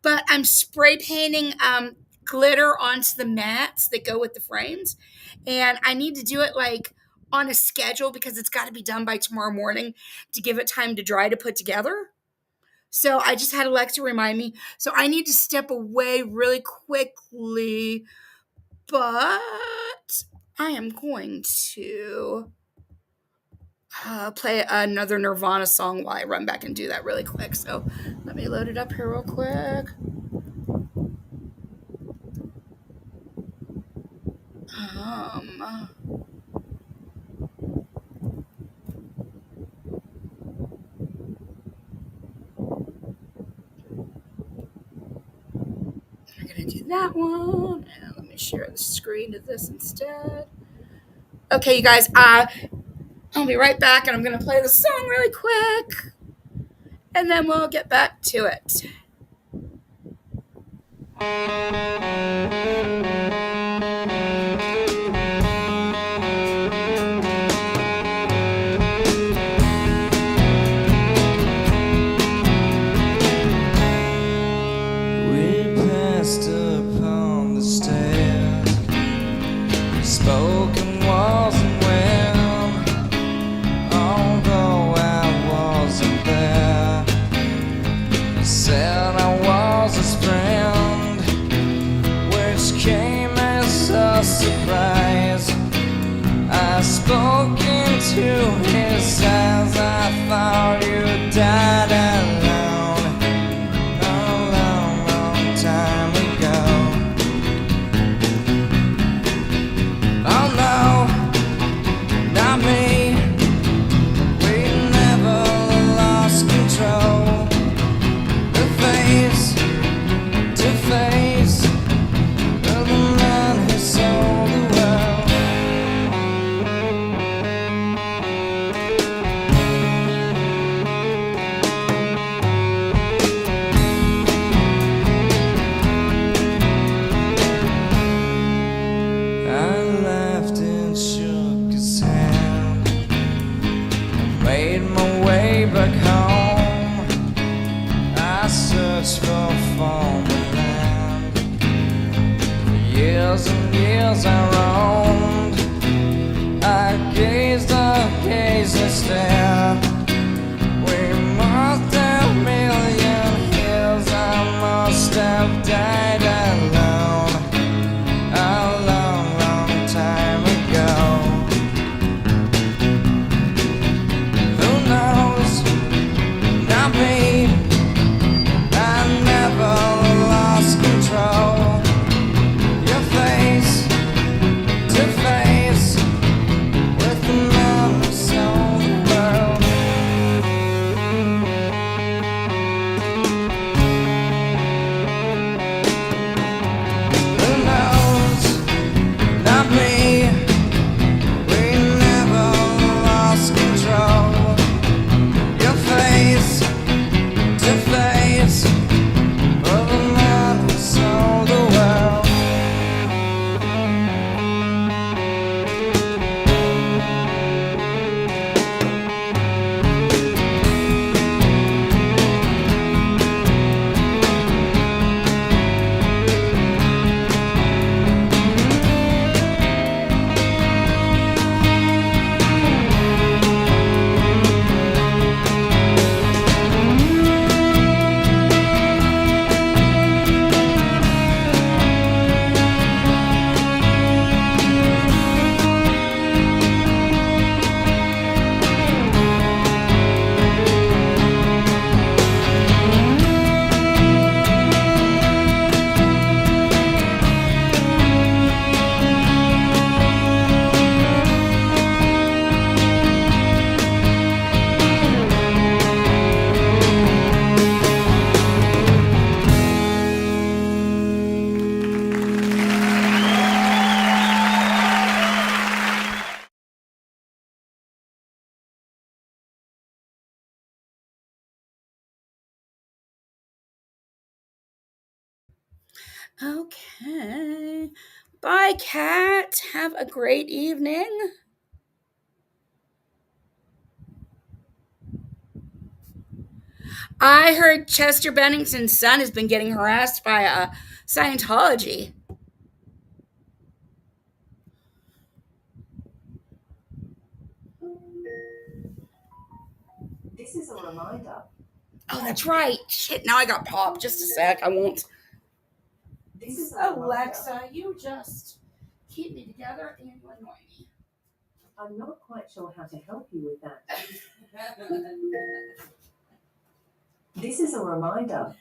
But I'm spray painting glitter onto the mats that go with the frames. And I need to do it like on a schedule because it's got to be done by tomorrow morning to give it time to dry to put together. So I just had Alexa remind me. So I need to step away really quickly. But I am going to play another Nirvana song while I run back and do that really quick. So let me load it up here real quick. I'm going to do that one. And let me share the screen to this instead. Okay, you guys, I'll be right back, and I'm going to play the song really quick, and then we'll get back to it. We passed years and years I roamed. I gazed and stared. We must have million years. I must have died alone a long, long time ago. Who knows? Not me. I never lost control. Your face to face with the man who sold the world. Who knows? Not me. We never lost control. Your face to face with the man who sold the world. Okay. Bye, Kat. Have a great evening. I heard Chester Bennington's son has been getting harassed by Scientology. This is a reminder. Oh, that's right. Shit, now I got popped. Just a sec. I won't. This is a reminder. Alexa, you just keep me together and you annoy me. I'm not quite sure how to help you with that. This is a reminder.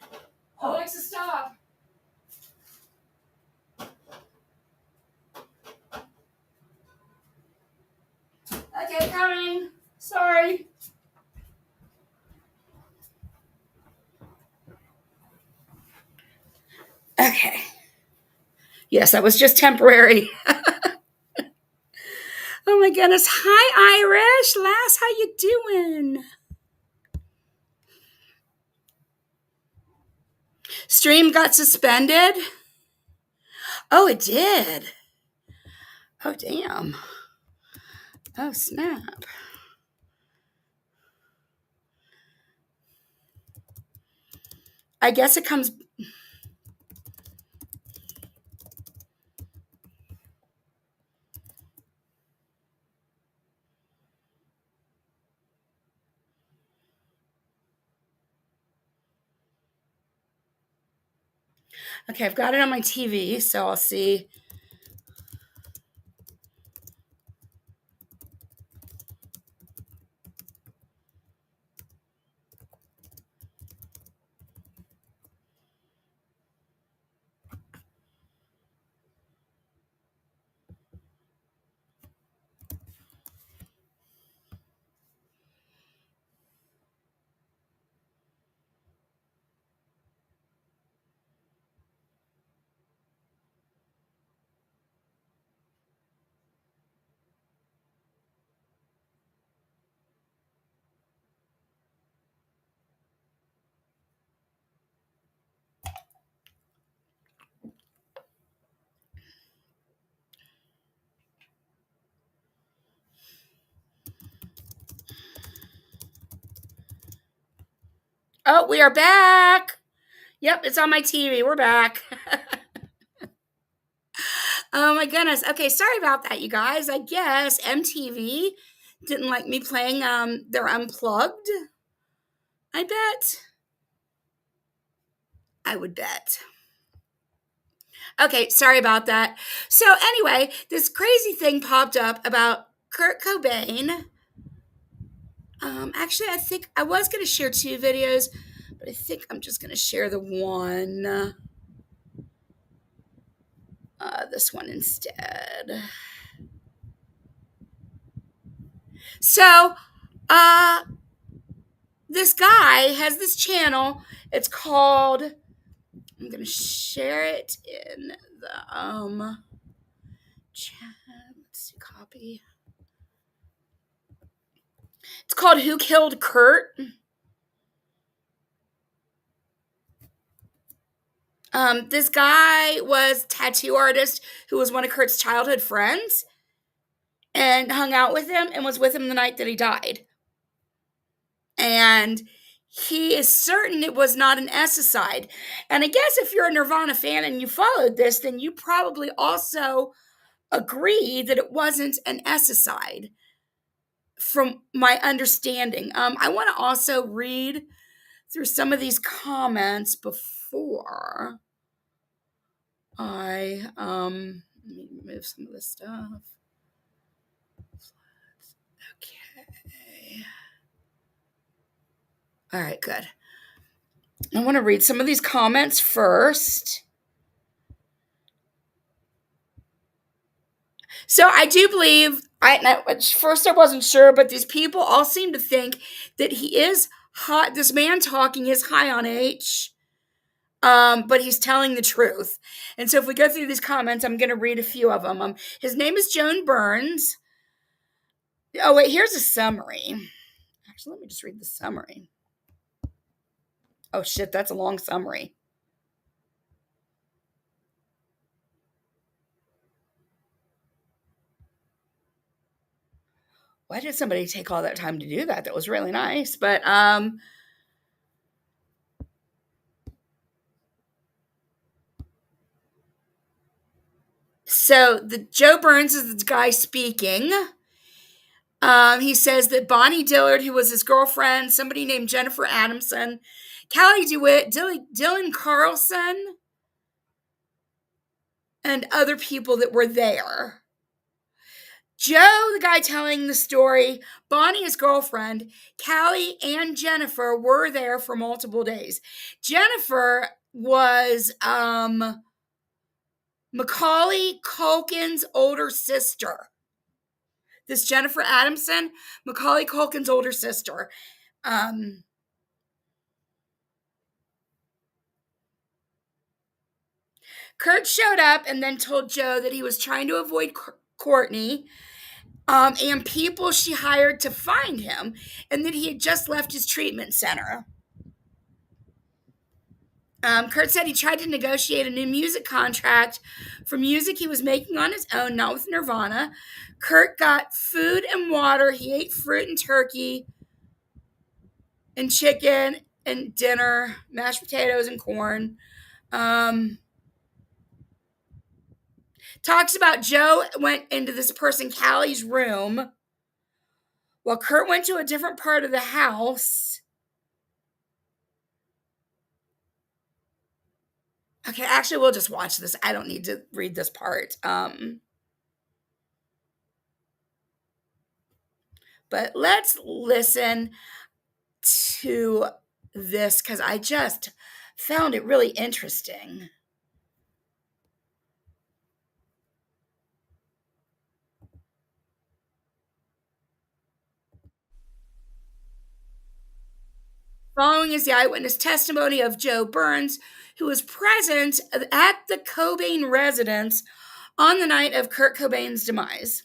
Alexa, stop. Okay, coming. Sorry. Okay. Yes, that was just temporary. Oh my goodness. Hi, Irish. Lass, how you doing? Stream got suspended? Oh, it did. Oh, damn. Oh, snap. I guess it comes... Okay, I've got it on my TV, so I'll see. Oh, we are back. Yep, it's on my TV. We're back. Oh my goodness. Okay, sorry about that, you guys. I guess MTV didn't like me playing their Unplugged. I bet. I would bet. Okay, sorry about that. So anyway, this crazy thing popped up about Kurt Cobain. Actually, I think I was going to share 2 videos, but I think I'm just going to share the one. This one instead. So, this guy has this channel. It's called, I'm going to share it in the chat. Let's see, copy. It's called Who Killed Kirt? This guy was a tattoo artist who was one of Kurt's childhood friends and hung out with him and was with him the night that he died. And he is certain it was not an escicide. And I guess if you're a Nirvana fan and you followed this, then you probably also agree that it wasn't an escicide, from my understanding. I want to also read through some of these comments before I let me remove some of this stuff. Okay. All right, good. I want to read some of these comments first. So I do believe, at first I wasn't sure, but these people all seem to think that he is hot. This man talking is high on H, but he's telling the truth. And so if we go through these comments, I'm going to read a few of them. His name is Joan Burns. Oh, wait, here's a summary. Actually, let me just read the summary. Oh, shit, that's a long summary. Why did somebody take all that time to do that? That was really nice. But so the Joe Burns is the guy speaking. He says that Bonnie Dillard, who was his girlfriend, somebody named Jennifer Adamson, Callie DeWitt, Dylan Carlson, and other people that were there. Joe, the guy telling the story, Bonnie, his girlfriend, Callie, and Jennifer were there for multiple days. Jennifer was Macaulay Culkin's older sister. This Jennifer Adamson, Macaulay Culkin's older sister. Kirt showed up and then told Joe that he was trying to avoid Courtney and people she hired to find him, and that he had just left his treatment center. Kirt said he tried to negotiate a new music contract for music he was making on his own, not with Nirvana. Kirt got food and water. He ate fruit and turkey and chicken and dinner, mashed potatoes and corn. Talks about Joe went into this person, Callie's room, while Kirt went to a different part of the house. Okay, actually, we'll just watch this. I don't need to read this part. But let's listen to this because I just found it really interesting. Following is the eyewitness testimony of Joe Burns, who was present at the Cobain residence on the night of Kurt Cobain's demise.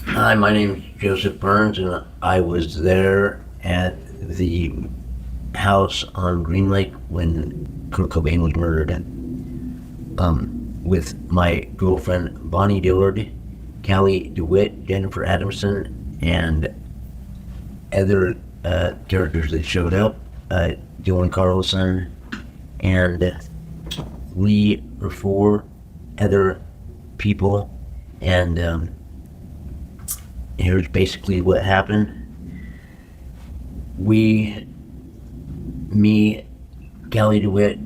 Hi, my name is Joseph Burns, and I was there at the house on Green Lake when Kurt Cobain was murdered, with my girlfriend Bonnie Dillard, Callie DeWitt, Jennifer Adamson, and other characters that showed up, Dylan Carlson, and 3 or 4 other people, and here's basically what happened. Me, Callie DeWitt,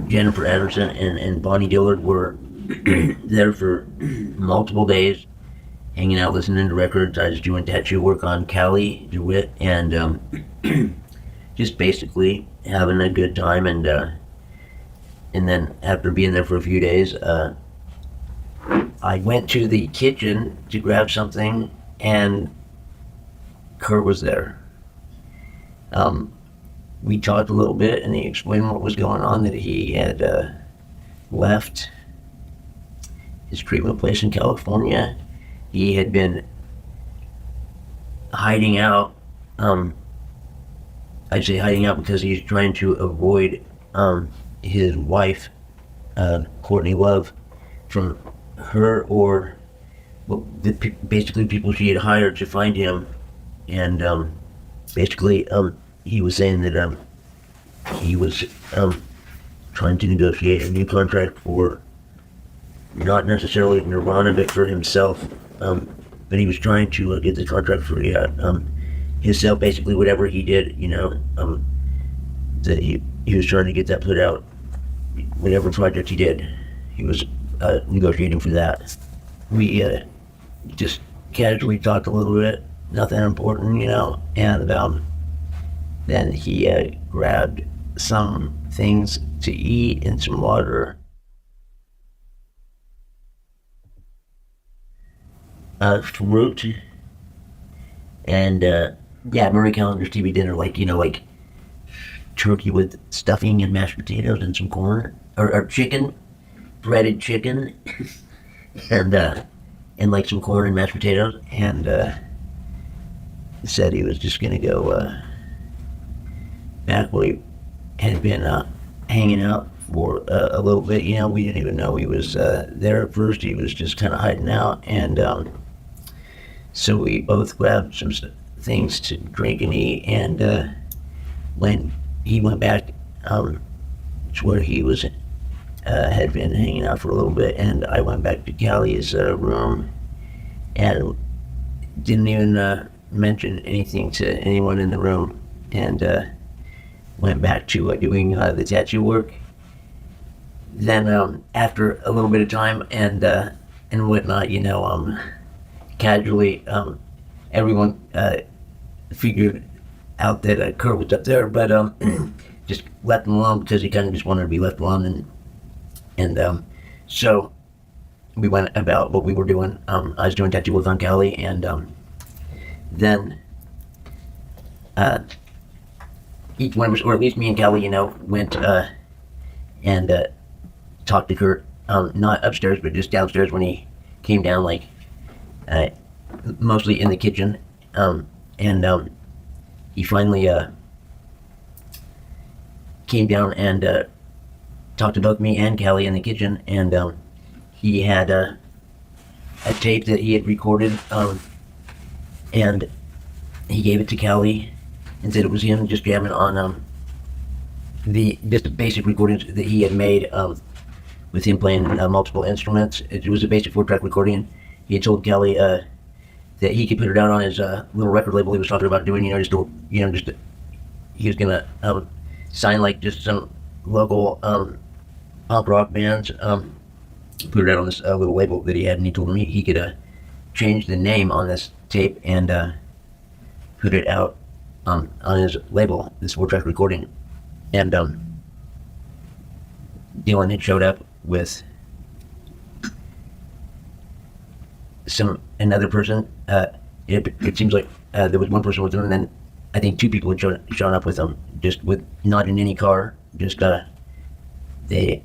Jennifer Anderson, and Bonnie Dillard were there for multiple days, hanging out, listening to records. I was doing tattoo work on Callie DeWitt, and just basically having a good time. And then after being there for a few days, I went to the kitchen to grab something, and Kirt was there. We talked a little bit, and he explained what was going on, that he had left his treatment place in California. He had been hiding out. I'd say hiding out because he's trying to avoid his wife, Courtney Love, from her or basically people she had hired to find him. And basically he was saying that he was trying to negotiate a new contract for not necessarily Nirvana, but for himself. But he was trying to get the contract for himself, basically whatever he did, that he was trying to get that put out. Whatever project he did, he was negotiating for that. We just casually talked a little bit, nothing important, and then he grabbed some things to eat and some water. Fruit, and Murray Callender's TV dinner, like turkey with stuffing and mashed potatoes and some corn, or chicken, breaded chicken, and like some corn and mashed potatoes, and he said he was just gonna go back where he had been hanging out for a little bit. We didn't even know he was there at first. He was just kind of hiding out, and so we both grabbed some things to drink and eat, and when he went back to where he was had been hanging out for a little bit, and I went back to Callie's room and didn't even mention anything to anyone in the room, and went back to doing the tattoo work. Then after a little bit of time and whatnot, casually everyone figured out that Kirt was up there, but just left him alone because he kind of just wanted to be left alone, and so we went about what we were doing. I was doing tattoo work on Callie, and then each one of us, or at least me and Callie, went and talked to Kirt, not upstairs, but just downstairs when he came down, mostly in the kitchen, and he finally came down and talked to both me and Callie in the kitchen, and he had a tape that he had recorded, and he gave it to Callie and said it was him just jamming on just the basic recordings that he had made with him playing multiple instruments. It was a basic 4-track recording. He had told Callie that he could put her down on his little record label he was talking about doing, he was gonna sign just some local pop rock bands, put it out on this little label that he had, and he told me he could change the name on this tape and put it out on his label, this 4-track recording. And Dylan had showed up with another person. It seems like there was one person with him, and then I think 2 people had shown up with him, just with not in any car, just they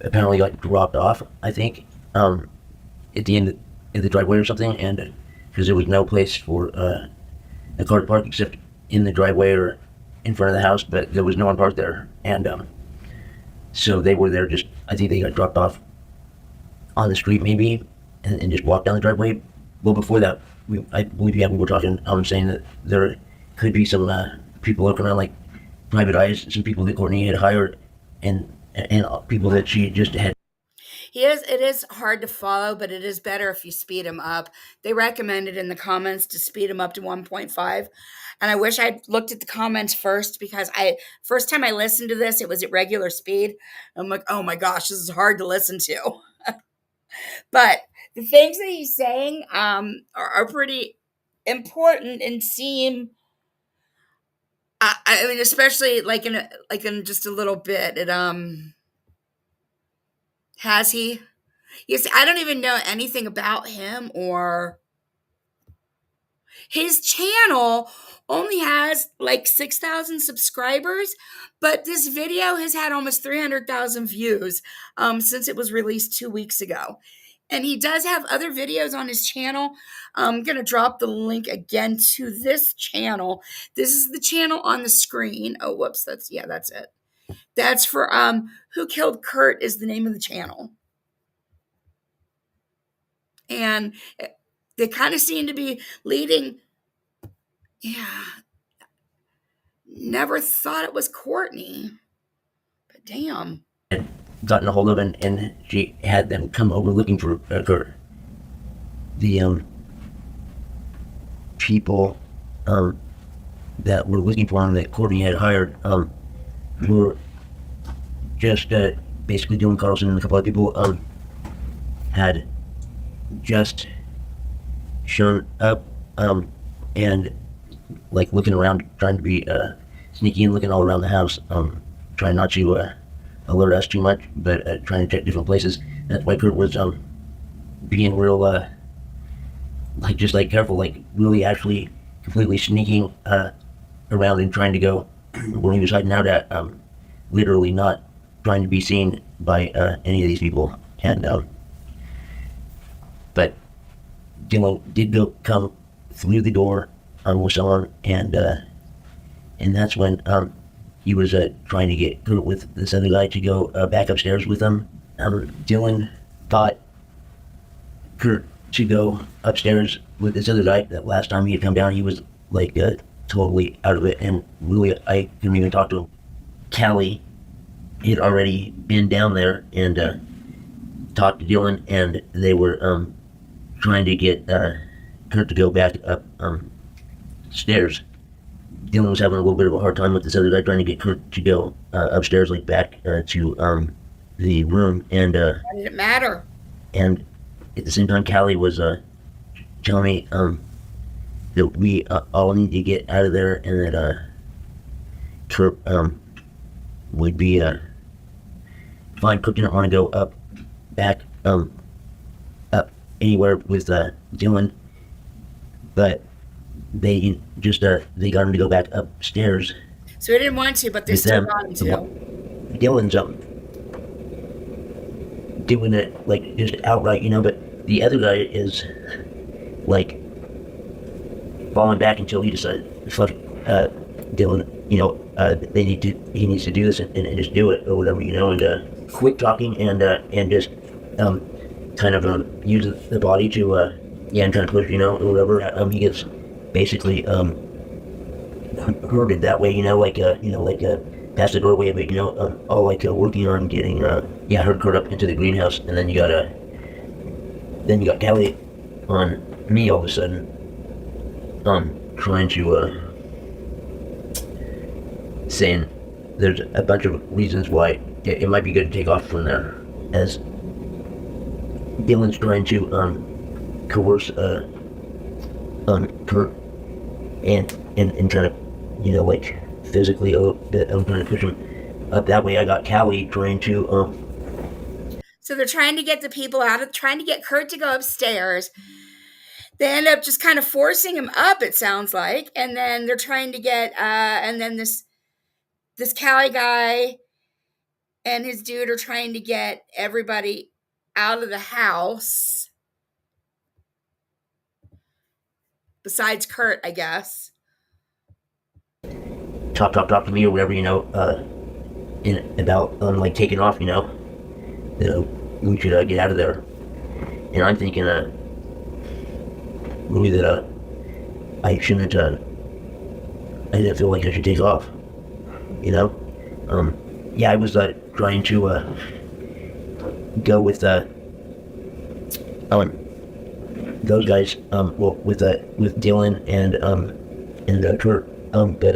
apparently dropped off, I think, at the end of the driveway or something, and because there was no place for a car to park except in the driveway or in front of the house, but there was no one parked there, and so they were there I think they got dropped off on the street maybe, and just walked down the driveway. Well, before that, I believe we were talking, saying that there could be some people looking around private eyes, some people that Courtney had hired, and people that she just had. It is hard to follow, but it is better if you speed him up. They recommended in the comments to speed him up to 1.5. And I wish I'd looked at the comments first, because first time I listened to this, it was at regular speed. I'm like, oh my gosh, this is hard to listen to. But the things that he's saying are pretty important and seem, I mean, especially like in just a little bit. Has he? Yes, I don't even know anything about him, or his channel only has like 6,000 subscribers, but this video has had almost 300,000 views since it was released 2 weeks ago. And he does have other videos on his channel. I'm going to drop the link again to this channel. This is the channel on the screen. Oh, whoops. That's it. That's for Who Killed Kirt is the name of the channel. And they kind of seem to be leading. Yeah. Never thought it was Courtney. But damn. Gotten a hold of, and she had them come over looking for Kirt. The people that were looking for him that Courtney had hired were just basically Dylan Carlson and a couple of people had just shown up and like looking around, trying to be sneaky and looking all around the house, trying not to alert us too much, but trying to check different places. That's why Kirt was being real like just like careful, like really actually completely sneaking around and trying to go when he was hiding out at, literally not trying to be seen by any of these people. And but Dylan did come through the door with someone, and that's when he was trying to get Kirt with this other guy to go back upstairs with him. Dylan got Kirt to go upstairs with this other guy. That last time he had come down, he was like totally out of it, and really I couldn't even talk to him. Callie had already been down there and talked to Dylan, and they were trying to get Kirt to go back up stairs. Dylan was having a little bit of a hard time with this other guy trying to get Kirt to go upstairs, like back to the room, and Why did it matter? and at the same time, Callie was telling me that we all need to get out of there, and that Kirt would be fine. Kirt didn't want to go back up anywhere with Dylan, but they just they got him to go back upstairs. So he didn't want to, but they With still them. got him to. Dylan's doing it like just outright, but the other guy is like falling back until he decides, fuck Dylan, he needs to do this and just do it or whatever, and quick talking and just kind of use the body to and kind of push, or whatever. He gets basically herded that way, past the doorway of it, all like working on getting herd Kirt up into the greenhouse, and then you got Callie on me all of a sudden, trying to saying there's a bunch of reasons why it might be good to take off from there, as Dylan's trying to coerce Kirt and trying to like physically I'm trying to push him up that way. I got Callie trying to So they're trying to get the people trying to get Kirt to go upstairs. They end up just kind of forcing him up, it sounds like, and then they're trying to get and then this Callie guy and his dude are trying to get everybody out of the house besides Kirt, I guess. talk to me or whatever, about like taking off, we should get out of there. And I'm thinking really that I shouldn't I didn't feel like I should take off. you know. Yeah, I was trying to go with those guys, with Dylan and Kirt, but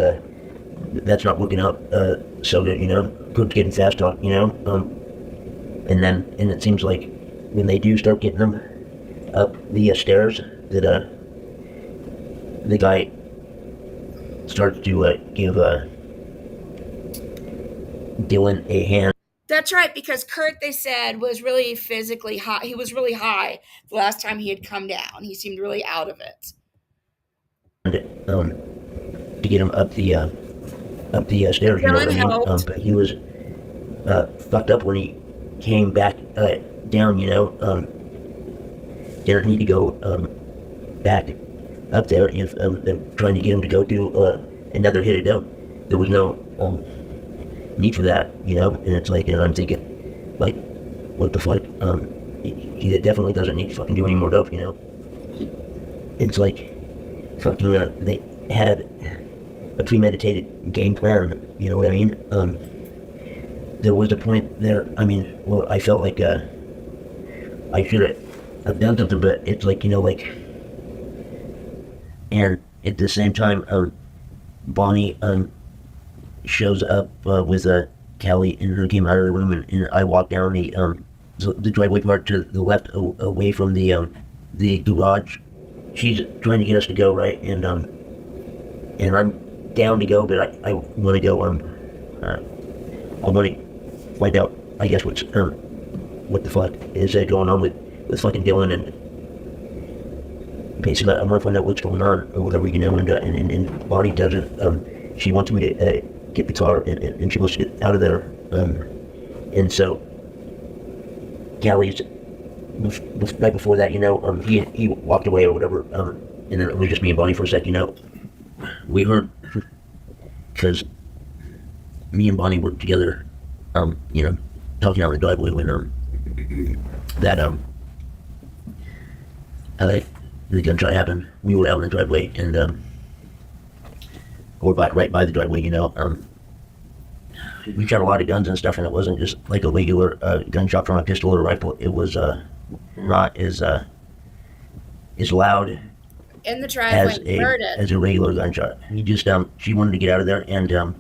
that's not working out so good, you know. Kurt's getting fast talk, you know. And it seems like when they do start getting them up the stairs, that the guy starts to give Dylan a hand. That's right, because Kirt, they said, was really physically high. He was really high the last time he had come down. He seemed really out of it. To get him up the stairs, you know what I mean? But he was fucked up when he came back down, you know. Didn't need to go back up there if they're trying to get him to go do another hit it down. There was no need for that, you know. And it's like, and I'm thinking, like, what the fuck? He definitely doesn't need to fucking do any more dope, you know. It's like fucking they had a premeditated game plan, you know what I mean? There was a point there, I mean, well, I felt like I should have done something, but it's like, you know, like, and at the same time, Bonnie shows up with Callie, and her came out of the room, and I walked down the driveway part to the left, away from the garage. She's trying to get us to go, right, and I'm down to go, but I want to go. I want to find out, I guess, what the fuck is going on with fucking Dylan, and basically I want to find out what's going on or whatever, you know. And Bonnie doesn't. She wants me to get the car, and she wants to get out of there. And so Callie's right before that, you know. He walked away or whatever. And then it was just me and Bonnie for a sec, you know. We heard, because me and Bonnie were together, you know, talking out in the driveway when the gunshot happened. We were out in the driveway, and or right by the driveway, you know. We shot a lot of guns and stuff, and it wasn't just like a regular gunshot from a pistol or a rifle. It was not as loud In the driveway, heard it. as a regular gunshot. He just she wanted to get out of there, and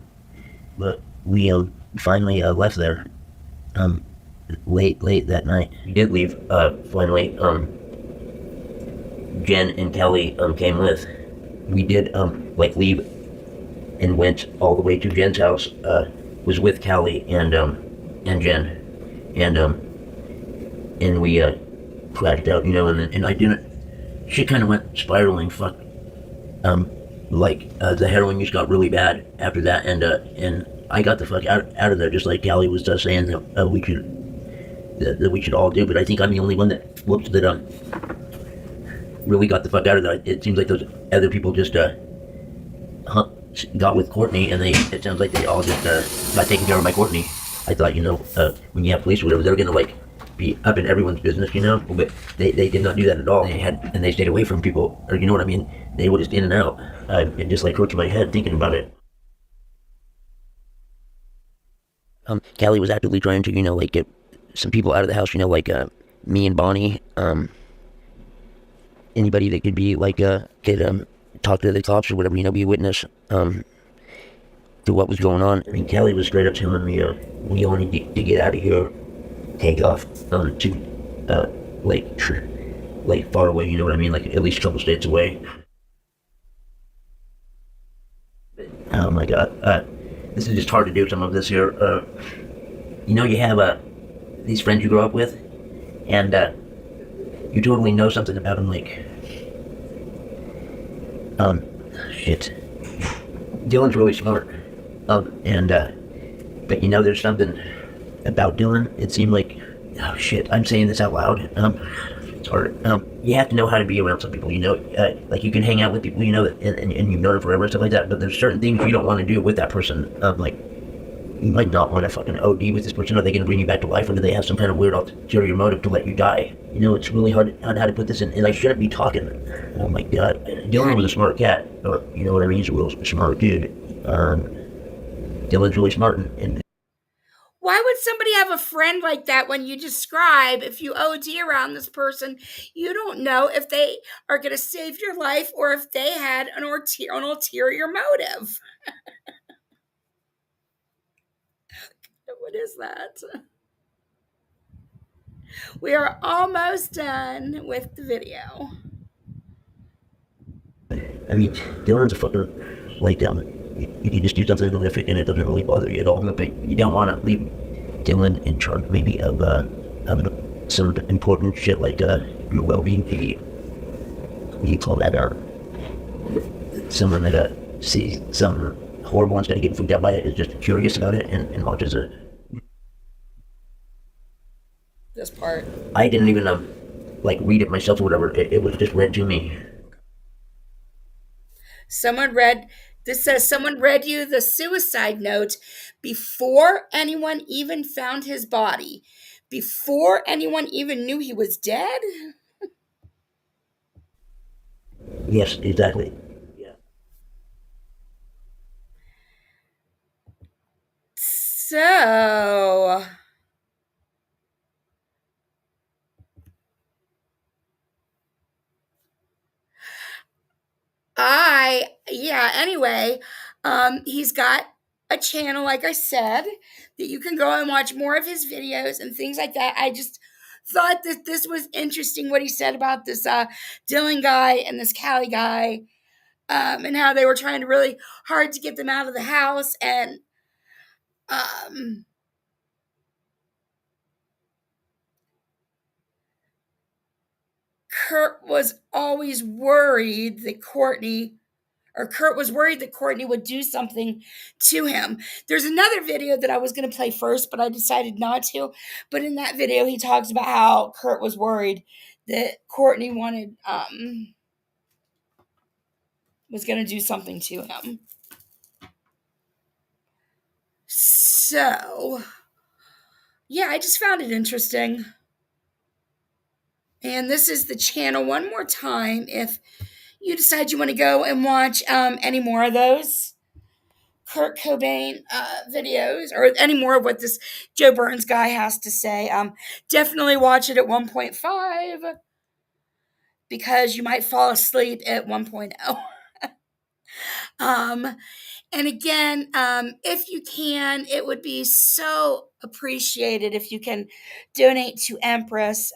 but we finally left there late that night. We did leave finally. Jen and Kelly came with. We did leave and went all the way to Jen's house. Was with Kelly and Jen, and we crashed out, you know. And I didn't. Shit kind of went spiraling. Fuck. The heroin use got really bad after that, and I got the fuck out of there, just like Callie was saying that we should all do. But I think I'm the only one that really got the fuck out of there. It seems like those other people just got with Courtney, and it sounds like they all just got taken care of by Courtney. I thought, you know, when you have police or whatever, they're gonna be up in everyone's business, you know. But they did not do that at all. They stayed away from people, or you know what I mean. They were just in and out, and just scratching my head thinking about it. Callie was actively trying to, you know, get some people out of the house, you know, me and Bonnie, anybody that could be could talk to the cops or whatever, you know, be a witness to what was going on. I mean, Callie was straight up telling me we all need to get out of here, take off to far away, you know what I mean, at least a couple states away. Oh my god, this is just hard to do some of this here. You know, you have these friends you grow up with, and you totally know something about them, shit. Dylan's really smart, but you know, there's something about Dylan. It seemed like, oh shit, I'm saying this out loud. It's hard. You have to know how to be around some people, you know. You can hang out with people, you know, and you've known them forever and stuff like that. But there's certain things you don't want to do with that person. You might not want to fucking OD with this person. Are they going to bring you back to life, or do they have some kind of weird ulterior motive to let you die? You know, it's really hard on how to put this in. And I shouldn't be talking. Oh my god, Dylan was a smart cat, or you know what I mean. He's a real smart dude. Dylan's really smart, and Why would somebody have a friend like that when you describe if you OD around this person, you don't know if they are going to save your life or if they had an ulterior motive? What is that? We are almost done with the video. I mean, Dylan's a fucking like you can just do something horrific and it doesn't really bother you at all. But you don't want to leave Dylan in charge maybe of some important shit like your well-being. You call that someone that sees some horrible instead of getting freaked out by it is just curious about it and watches it. This part. I didn't even read it myself or whatever. It was just read to me. This says someone read you the suicide note before anyone even found his body, before anyone even knew he was dead. Yes, exactly. Yeah. So anyway, he's got a channel, like I said, that you can go and watch more of his videos and things like that. I just thought that this was interesting what he said about this Dylan guy and this Callie guy, and how they were trying to really hard to get them out of the house. And Kurt was always worried that Kurt was worried that Courtney would do something to him. There's another video that I was going to play first, but I decided not to. But in that video, he talks about how Kurt was worried that Courtney was going to do something to him. So, yeah, I just found it interesting. And this is the channel one more time if you decide you want to go and watch any more of those Kurt Cobain videos or any more of what this Joe Burns guy has to say. Definitely watch it at 1.5 because you might fall asleep at 1.0. And again, if you can, it would be so appreciated if you can donate to Empress.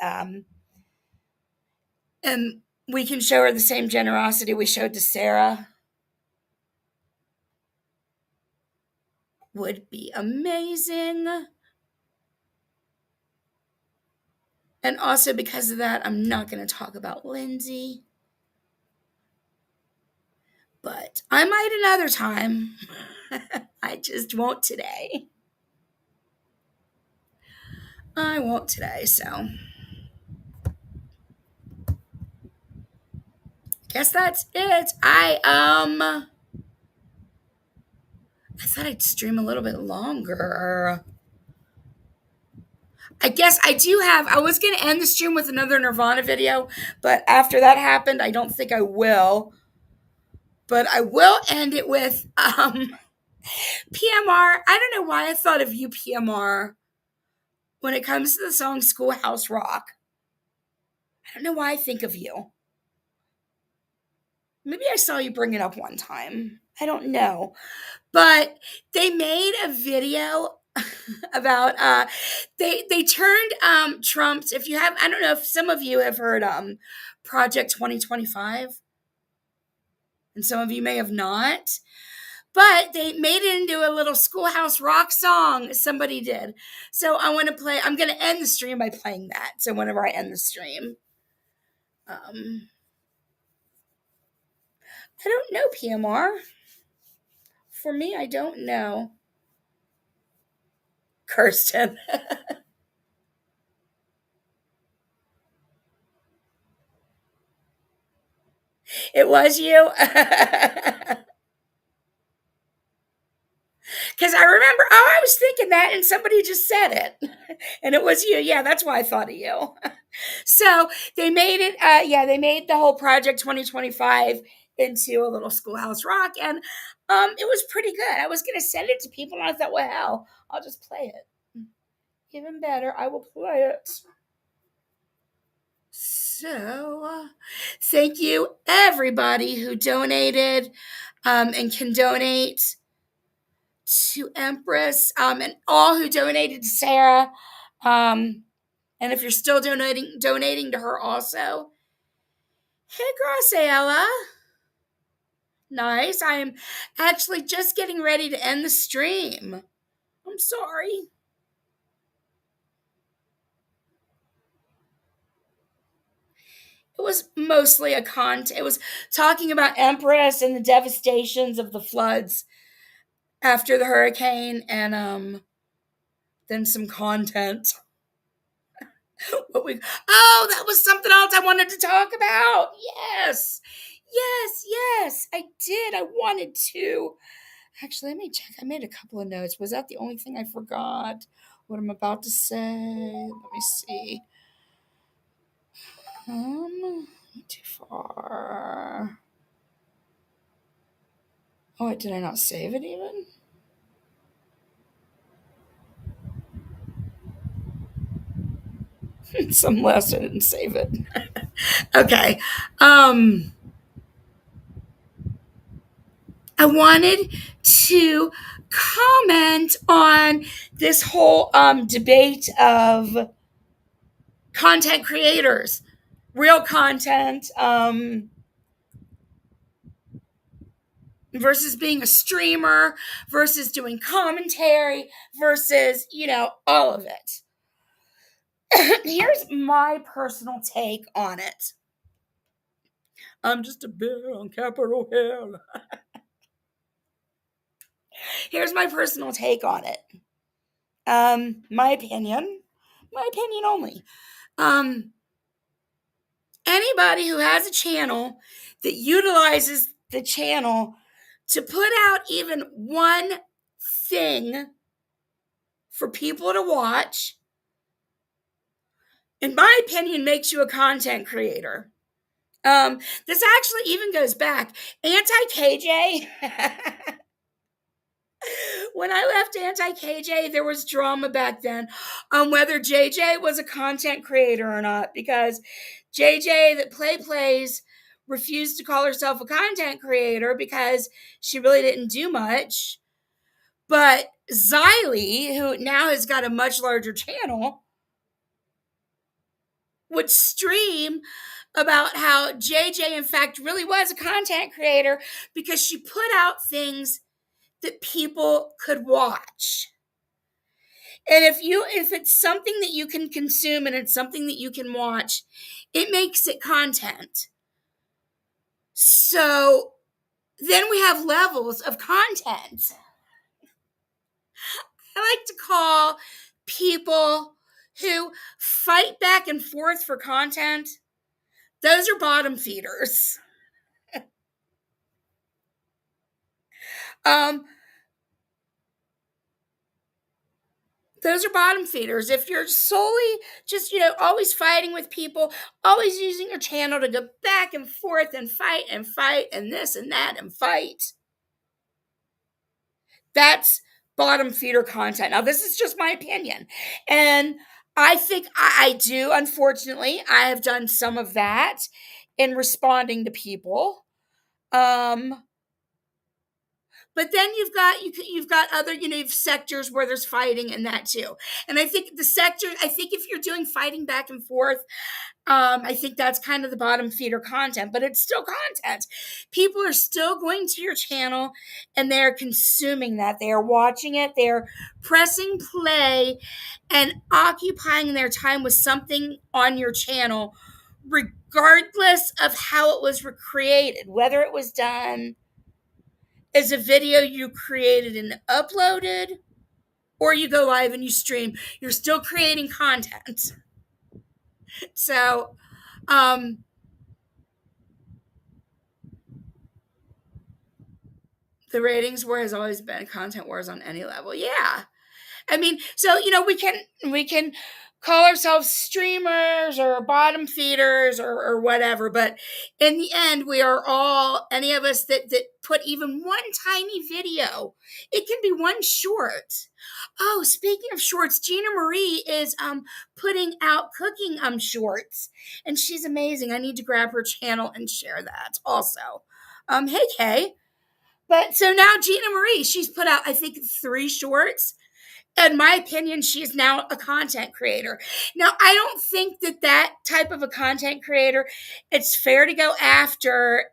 And we can show her the same generosity we showed to Sarah. Would be amazing. And also because of that, I'm not going to talk about Lindsay. But I might another time. I just won't today. I won't today, so guess that's it. I thought I'd stream a little bit longer. I guess I was going to end the stream with another Nirvana video, but after that happened, I don't think I will. But I will end it with PMR. I don't know why I thought of you, PMR, when it comes to the song Schoolhouse Rock. I don't know why I think of you. Maybe I saw you bring it up one time. I don't know. But they made a video about they turned Trump's, if you have, I don't know if some of you have heard Project 2025 and some of you may have not, but they made it into a little Schoolhouse Rock song. Somebody did. So I'm going to end the stream by playing that. So whenever I end the stream, I don't know, PMR. For me, I don't know. Kirsten. It was you? Because I remember, I was thinking that, and somebody just said it. And it was you. Yeah, that's why I thought of you. So they made it, they made the whole Project 2025 into a little Schoolhouse Rock, and it was pretty good. I was gonna send it to people, and I thought, well, hell, I'll just play it. Even better, I will play it. So, thank you everybody who donated and can donate to Empress, and all who donated to Sarah. And if you're still donating to her also. Hey, Graciela. Nice. I am actually just getting ready to end the stream. I'm sorry. It was mostly a it was talking about Empress and the devastations of the floods after the hurricane, and then some content. That was something else I wanted to talk about. Yes. I did. I wanted to. Actually, let me check. I made a couple of notes. Was that the only thing I forgot? What I'm about to say? Let me see. Too far. Oh, wait, did I not save it even? Some less, I didn't save it. Okay. I wanted to comment on this whole debate of content creators, real content, versus being a streamer, versus doing commentary, versus, all of it. Here's my personal take on it. I'm just a bear on Capitol Hill. Here's my personal take on it. My opinion only. Anybody who has a channel that utilizes the channel to put out even one thing for people to watch, in my opinion, makes you a content creator. This actually even goes back. Anti-KJ. When I left Anti-KJ, there was drama back then on whether JJ was a content creator or not, because JJ that plays refused to call herself a content creator because she really didn't do much. But Xylee, who now has got a much larger channel, would stream about how JJ, in fact, really was a content creator because she put out things that people could watch. And if it's something that you can consume and it's something that you can watch, it makes it content. So then we have levels of content. I like to call people who fight back and forth for content, those are bottom feeders. Those are bottom feeders. If you're solely just, always fighting with people, always using your channel to go back and forth and fight and this and that and fight, that's bottom feeder content. Now, this is just my opinion. And I think I do, unfortunately, I have done some of that in responding to people. But then you've got other, you've sectors where there's fighting and that too. And I think if you're doing fighting back and forth, I think that's kind of the bottom feeder content, but it's still content. People are still going to your channel and they're consuming that. They are watching it. They're pressing play and occupying their time with something on your channel, regardless of how it was recreated, whether it was done as a video you created and uploaded, or you go live and you stream, you're still creating content. So, the ratings war has always been content wars on any level. Yeah. I mean, so, we can call ourselves streamers or bottom feeders or whatever, but in the end, we are all, any of us that put even one tiny video, it can be one short. Oh, speaking of shorts, Gina Marie is putting out cooking shorts, and she's amazing. I need to grab her channel and share that also. Hey Kay. But so now Gina Marie, she's put out, I think, 3 shorts. In my opinion, she is now a content creator. Now, I don't think that type of a content creator, it's fair to go after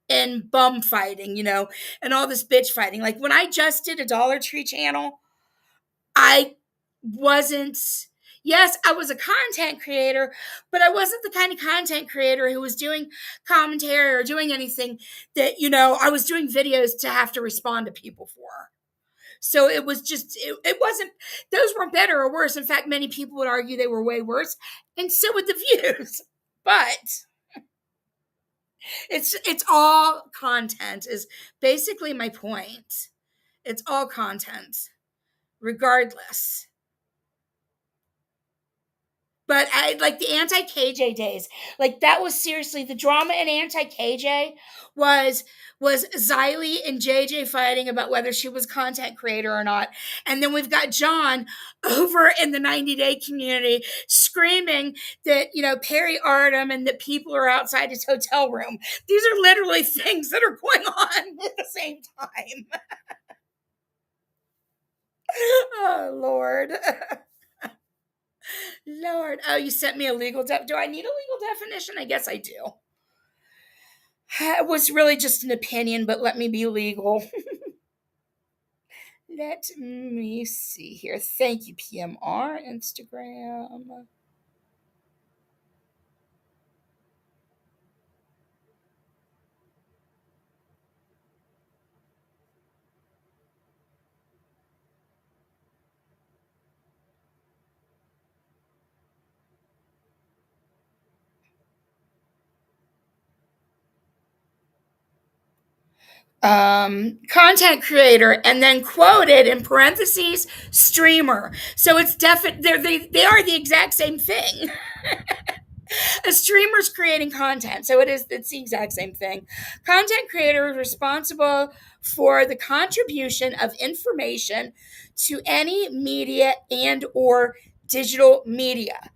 in bum fighting, and all this bitch fighting. Like when I just did a Dollar Tree channel, I wasn't, yes, I was a content creator, but I wasn't the kind of content creator who was doing commentary or doing anything that, I was doing videos to have to respond to people for. So it was just, it wasn't, those weren't better or worse. In fact, many people would argue they were way worse, and so would the views. But it's all content is basically my point. It's all content, regardless. But I like the anti-KJ days. Like that was seriously the drama in anti-KJ was Xylee and JJ fighting about whether she was a content creator or not. And then we've got John over in the 90-day community screaming that, Perry Artem and that people are outside his hotel room. These are literally things that are going on at the same time. Oh, Lord. Lord. Oh, you sent me a legal do I need a legal definition? I guess I do. It was really just an opinion, but let me be legal. Let me see here. Thank you, PMR, Instagram. Content creator, and then quoted in parentheses streamer. So it's definitely they are the exact same thing. A streamer's creating content, so it's the exact same thing. Content creator is responsible for the contribution of information to any media and or digital media.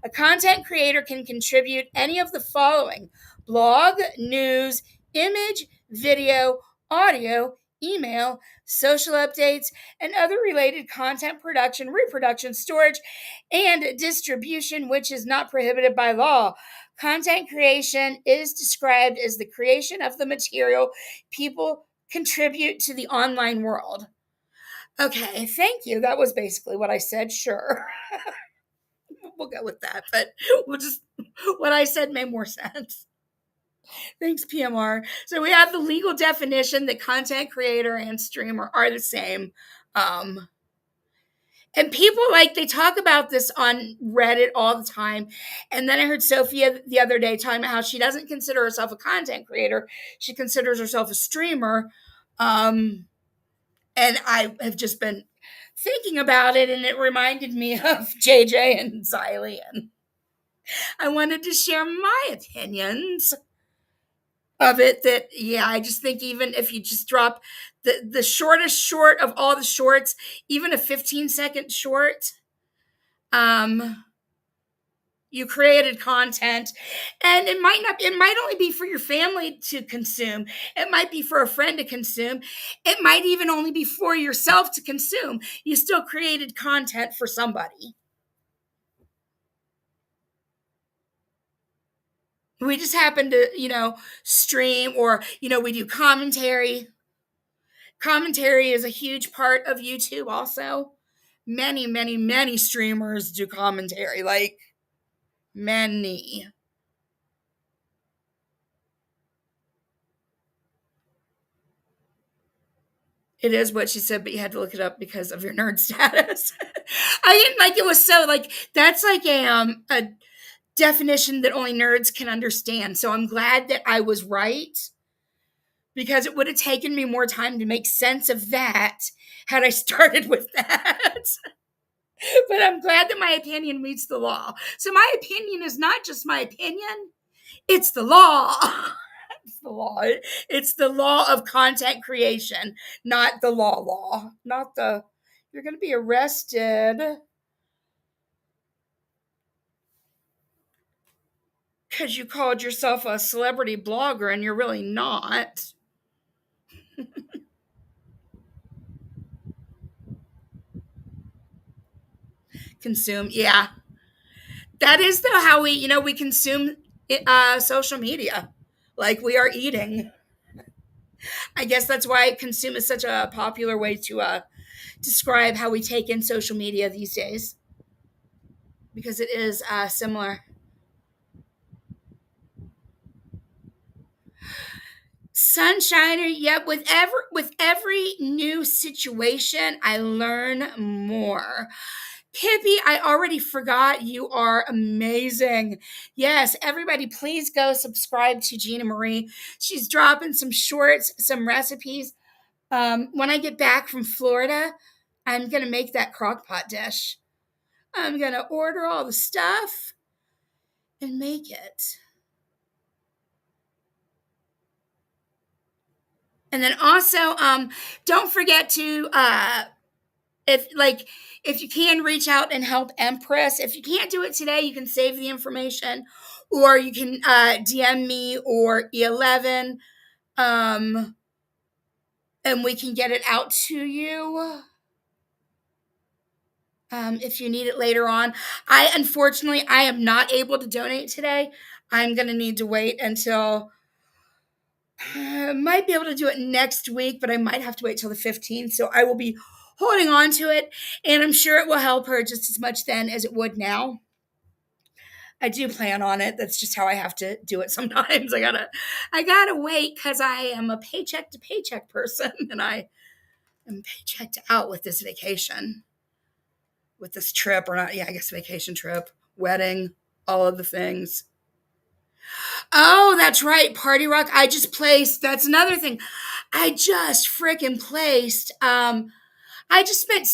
A content creator can contribute any of the following: blog, news, image, video, audio, email, social updates, and other related content production, reproduction, storage, and distribution, which is not prohibited by law. Content creation is described as the creation of the material people contribute to the online world. Okay, thank you. That was basically what I said. Sure. We'll go with that, but what I said made more sense. Thanks, PMR. So we have the legal definition that content creator and streamer are the same. And people they talk about this on Reddit all the time. And then I heard Sophia the other day talking about how she doesn't consider herself a content creator. She considers herself a streamer. And I have just been thinking about it, and it reminded me of JJ and Xylee. And I wanted to share my opinions of it that, I just think even if you just drop the shortest short of all the shorts, even a 15-second short, you created content, and it might only be for your family to consume. It might be for a friend to consume. It might even only be for yourself to consume. You still created content for somebody. We just happen to, stream, or, we do commentary. Commentary is a huge part of YouTube also. Many, many, many streamers do commentary, many. It is what she said, but you had to look it up because of your nerd status. I didn't it was so that's a definition that only nerds can understand. So I'm glad that I was right, because it would have taken me more time to make sense of that had I started with that. But I'm glad that my opinion meets the law. So my opinion is not just my opinion, it's the law. It's the law. It's the law of content creation, not the law. Not the, you're going to be arrested because you called yourself a celebrity blogger and you're really not. Consume, yeah. That is though how we consume social media, like we are eating. I guess that's why consume is such a popular way to describe how we take in social media these days, because it is similar. Sunshiner, yep. With every new situation, I learn more. Pippi, I already forgot you are amazing. Yes, everybody, please go subscribe to Gina Marie. She's dropping some shorts, some recipes. When I get back from Florida, I'm gonna make that crock pot dish. I'm gonna order all the stuff and make it. And then also, don't forget to if you can reach out and help Empress. If you can't do it today, you can save the information, or you can DM me or E11, and we can get it out to you. If you need it later on. Unfortunately, I am not able to donate today. I'm going to need to wait until, might be able to do it next week, but I might have to wait till the 15th. So I will be holding on to it, and I'm sure it will help her just as much then as it would now. I do plan on it. That's just how I have to do it sometimes. I gotta wait because I am a paycheck to paycheck person, and I am paychecked out with this vacation. With this trip, or not, yeah, I guess vacation trip, wedding, all of the things. Oh, that's right, Party Rock. I just placed, that's another thing. I just freaking placed, I just spent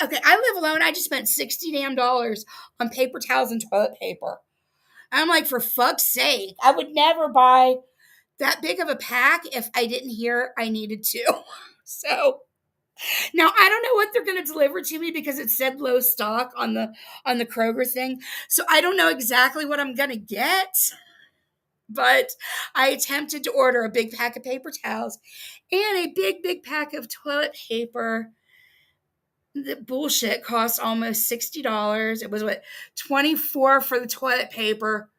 okay, I live alone. I just spent 60 damn dollars on paper towels and toilet paper. I'm like, for fuck's sake, I would never buy that big of a pack if I didn't hear I needed to. So now I don't know what they're going to deliver to me because it said low stock on the Kroger thing. So I don't know exactly what I'm going to get. But I attempted to order a big pack of paper towels and a big pack of toilet paper. The bullshit cost almost $60. It was what, 24 for the toilet paper.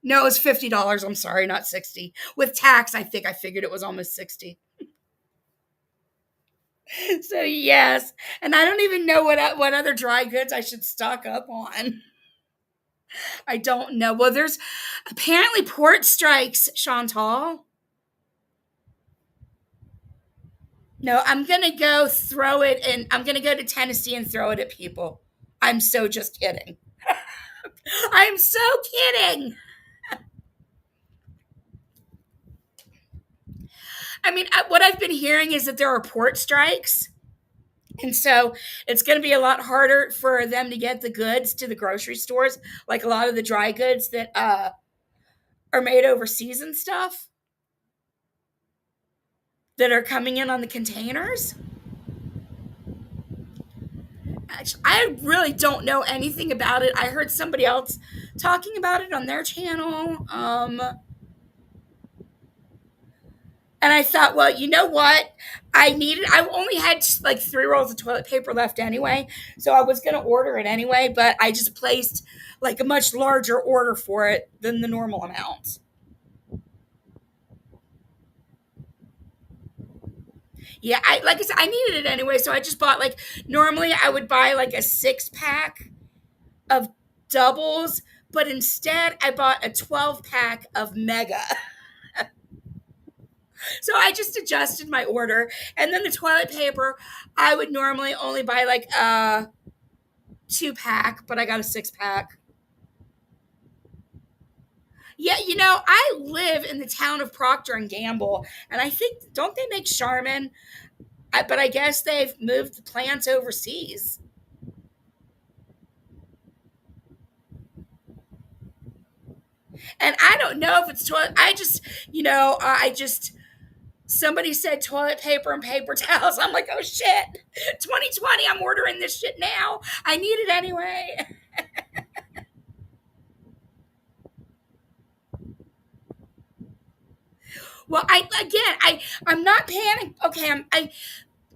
No, it was $50. I'm sorry, not 60. With tax, I think I figured it was almost 60. So yes, and I don't even know what other dry goods I should stock up on. I don't know. Well, there's apparently port strikes, Chantal. No, I'm gonna go throw it, and I'm gonna go to Tennessee and throw it at people. I'm so just kidding. I'm so kidding. I mean, what I've been hearing is that there are port strikes. And so it's going to be a lot harder for them to get the goods to the grocery stores, like a lot of the dry goods that are made overseas and stuff that are coming in on the containers. Actually, I really don't know anything about it. I heard somebody else talking about it on their channel. And I thought, well, you know what? I only had like 3 rolls of toilet paper left anyway. So I was going to order it anyway, but I just placed like a much larger order for it than the normal amount. Yeah, like I said, I needed it anyway. So I just bought normally I would buy like a 6-pack of doubles, but instead I bought a 12-pack of mega. So I just adjusted my order. And then the toilet paper, I would normally only buy like a 2-pack, but I got a 6-pack. Yeah, I live in the town of Procter and Gamble, and I think, don't they make Charmin? But I guess they've moved the plants overseas. And I don't know if it's toilet. Somebody said toilet paper and paper towels. I'm like, oh shit, 2020. I'm ordering this shit now. I need it anyway. Well, I'm not panicked. Okay,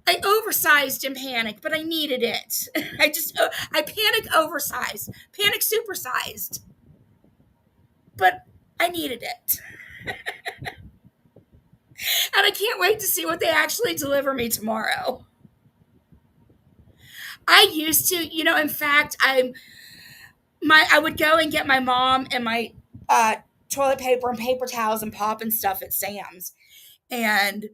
I oversized in panic, but I needed it. I panic oversized, panic supersized, but I needed it. And I can't wait to see what they actually deliver me tomorrow. I used to, in fact, I would go and get my mom and my toilet paper and paper towels and pop and stuff at Sam's. And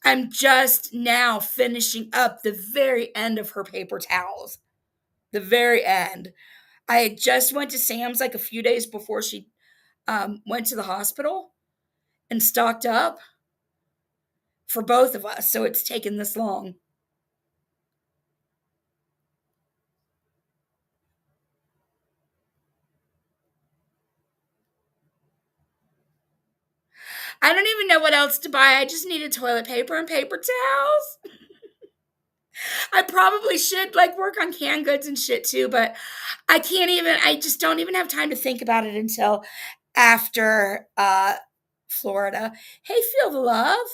I'm just now finishing up the very end of her paper towels. The very end. I had just went to Sam's like a few days before she went to the hospital and stocked up for both of us. So it's taken this long. I don't even know what else to buy. I just needed toilet paper and paper towels. I probably should work on canned goods and shit too, but I just don't even have time to think about it until after Florida. Hey, feel the love.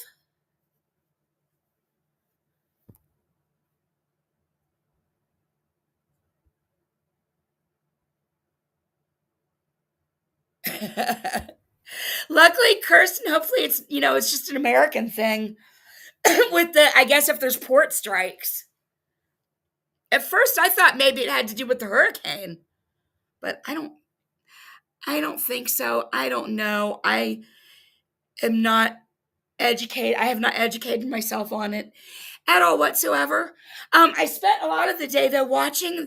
Luckily, Kirsten, hopefully it's just an American thing with I guess if there's port strikes. At first I thought maybe it had to do with the hurricane, but I don't think so. I don't know. I am not educated. I have not educated myself on it at all whatsoever. I spent a lot of the day though watching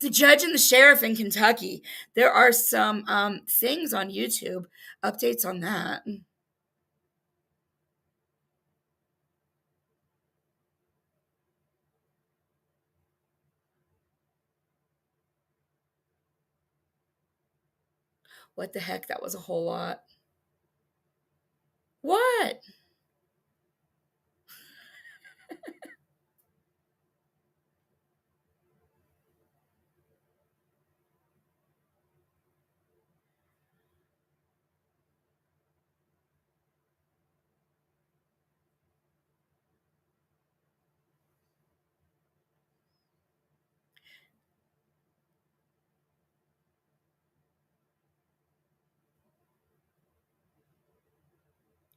the judge and the sheriff in Kentucky. There are some things on YouTube, updates on that. What the heck? That was a whole lot. What?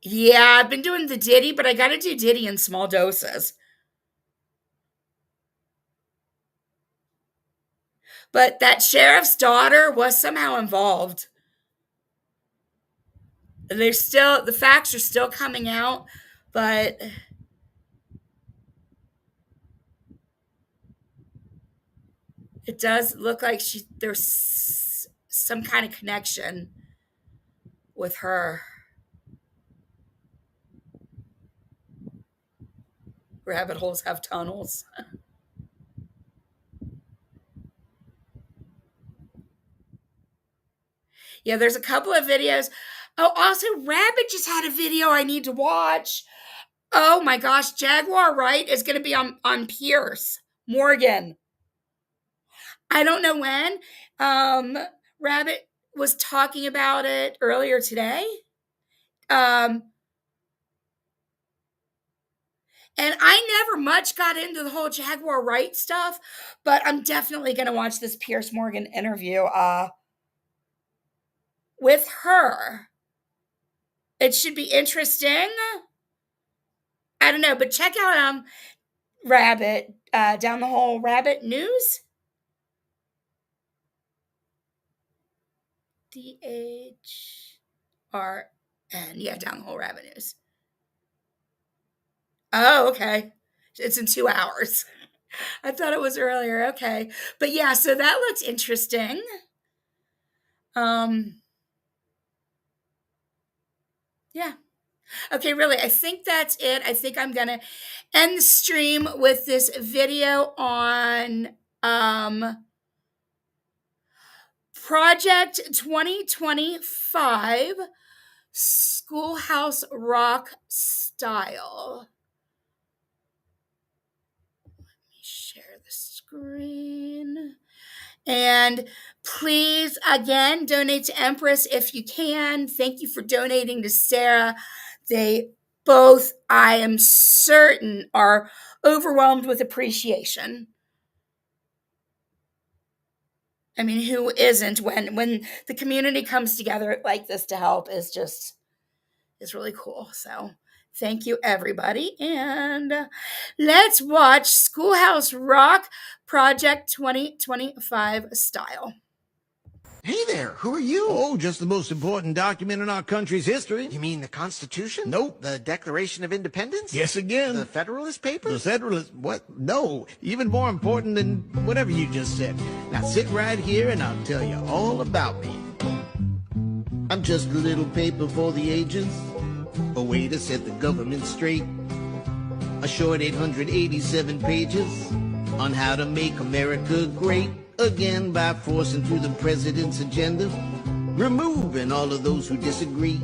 Yeah, I've been doing the Diddy, but I gotta do Diddy in small doses. But that sheriff's daughter was somehow involved. The facts are still coming out, but it does look like there's some kind of connection with her. Rabbit holes have tunnels. Yeah, there's a couple of videos. Oh, also, Rabbit just had a video I need to watch. Oh my gosh, Jaguar Wright is going to be on Pierce Morgan. I don't know when. Rabbit was talking about it earlier today. And I never much got into the whole Jaguar Wright stuff, but I'm definitely going to watch this Pierce Morgan interview with her. It should be interesting. I don't know, but check out Rabbit, Down the Hole Rabbit News. DHRN. Yeah, Down the Hole Rabbit News. Oh, okay. It's in 2 hours. I thought it was earlier. Okay. But yeah, so that looks interesting. Yeah. Okay, really, I think that's it. I think I'm gonna end the stream with this video on Project 2025 Schoolhouse Rock Style. Let me share the screen. And please, again, donate to Empress if you can. Thank you for donating to Sarah. They both, I am certain, are overwhelmed with appreciation. I mean, who isn't when the community comes together like this to help is really cool. So thank you, everybody. And let's watch Schoolhouse Rock Project 2025 Style. Hey there, who are you? Oh, just the most important document in our country's history. You mean the Constitution? Nope. The Declaration of Independence? Yes, again. The Federalist Papers? The Federalist, what? No, even more important than whatever you just said. Now sit right here and I'll tell you all about me. I'm just a little paper for the ages, a way to set the government straight. A short 887 pages on how to make America great again by forcing through the president's agenda, removing all of those who disagree,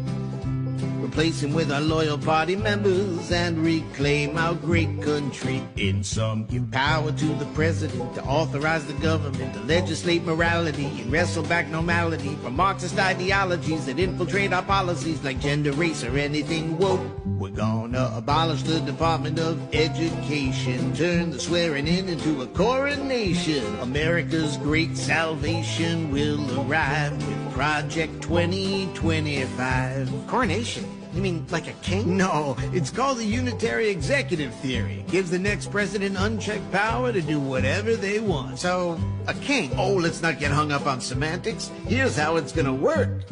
replacing with our loyal party members, and reclaim our great country. In sum, give power to the president to authorize the government to legislate morality and wrestle back normality from Marxist ideologies that infiltrate our policies like gender, race, or anything woke. We're gonna abolish the Department of Education, turn the swearing in into a coronation. America's great salvation will arrive with Project 2025. Coronation? You mean like a king? No, it's called the unitary executive theory. It gives the next president unchecked power to do whatever they want. So, a king? Oh, let's not get hung up on semantics. Here's how it's gonna work.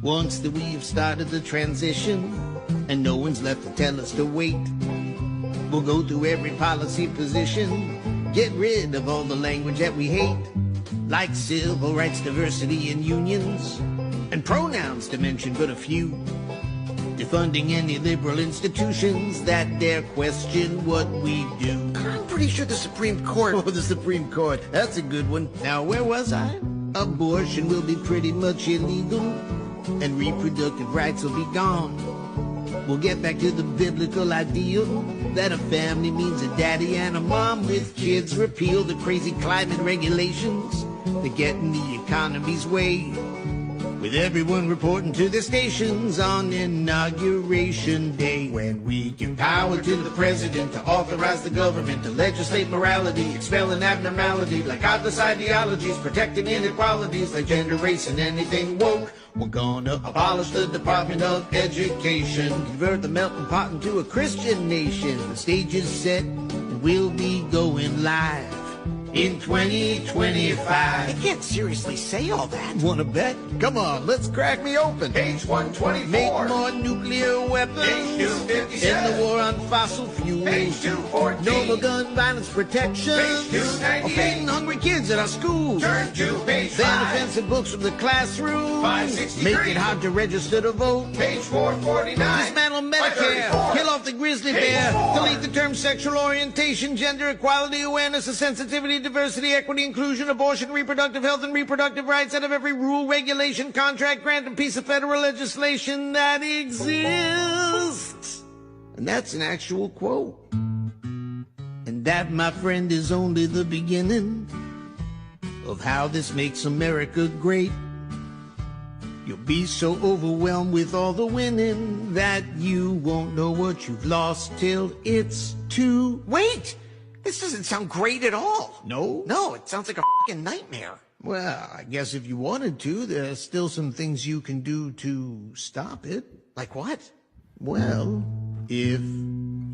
Once that we've started the transition, and no one's left to tell us to wait, we'll go through every policy position, get rid of all the language that we hate, like civil rights, diversity, and unions, and pronouns to mention but a few. Defunding any liberal institutions that dare question what we do. I'm pretty sure the Supreme Court... Oh, the Supreme Court. That's a good one. Now, where was I? Abortion will be pretty much illegal, and reproductive rights will be gone. We'll get back to the biblical ideal that a family means a daddy and a mom with kids. Repeal the crazy climate regulations that get in the economy's way, with everyone reporting to their stations on Inauguration Day. When we give power to the president to authorize the government to legislate morality, expelling abnormality like godless ideologies, protecting inequalities like gender, race, and anything woke. We're gonna abolish the Department of Education, convert the melting pot into a Christian nation. The stage is set and we'll be going live in 2025. You can't seriously say all that. Wanna bet? Come on, let's crack me open. Page 124. Make more nuclear weapons. Page 257. End the war on fossil fuels. Page 214. No more gun violence protection. Page 298. Or feeding hungry kids at our schools. Turn to page Ban 5. offensive books from the classroom. 563. Make it hard to register to vote. Page 449. Dismantle Medicare. 534. Kill off the grizzly Page bear. 4. Delete the term sexual orientation, gender equality, awareness of sensitivity, diversity, equity, inclusion, abortion, reproductive health, and reproductive rights out of every rule, regulation, contract, grant, and piece of federal legislation that exists. And that's an actual quote. And that, my friend, is only the beginning of how this makes America great. You'll be so overwhelmed with all the winning that you won't know what you've lost till it's too... Wait! This doesn't sound great at all. No? No, it sounds like a fucking nightmare. Well, I guess if you wanted to, there's still some things you can do to stop it. Like what? Well, if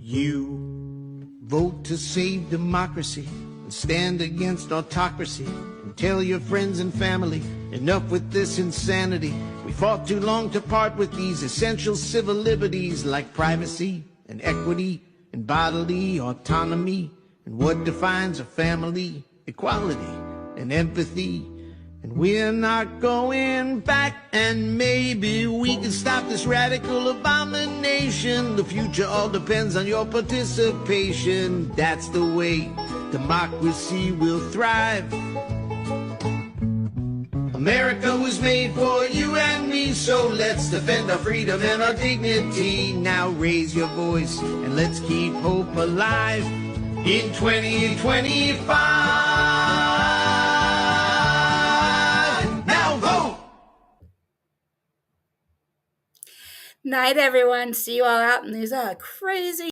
you vote to save democracy and stand against autocracy and tell your friends and family, enough with this insanity. We fought too long to part with these essential civil liberties like privacy and equity and bodily autonomy. And what defines a family? Equality and empathy. And we're not going back, and maybe we can stop this radical abomination. The future all depends on your participation. That's the way democracy will thrive. America was made for you and me, so let's defend our freedom and our dignity. Now raise your voice and let's keep hope alive in 2025. Now vote! Night, everyone. See you all out in these crazy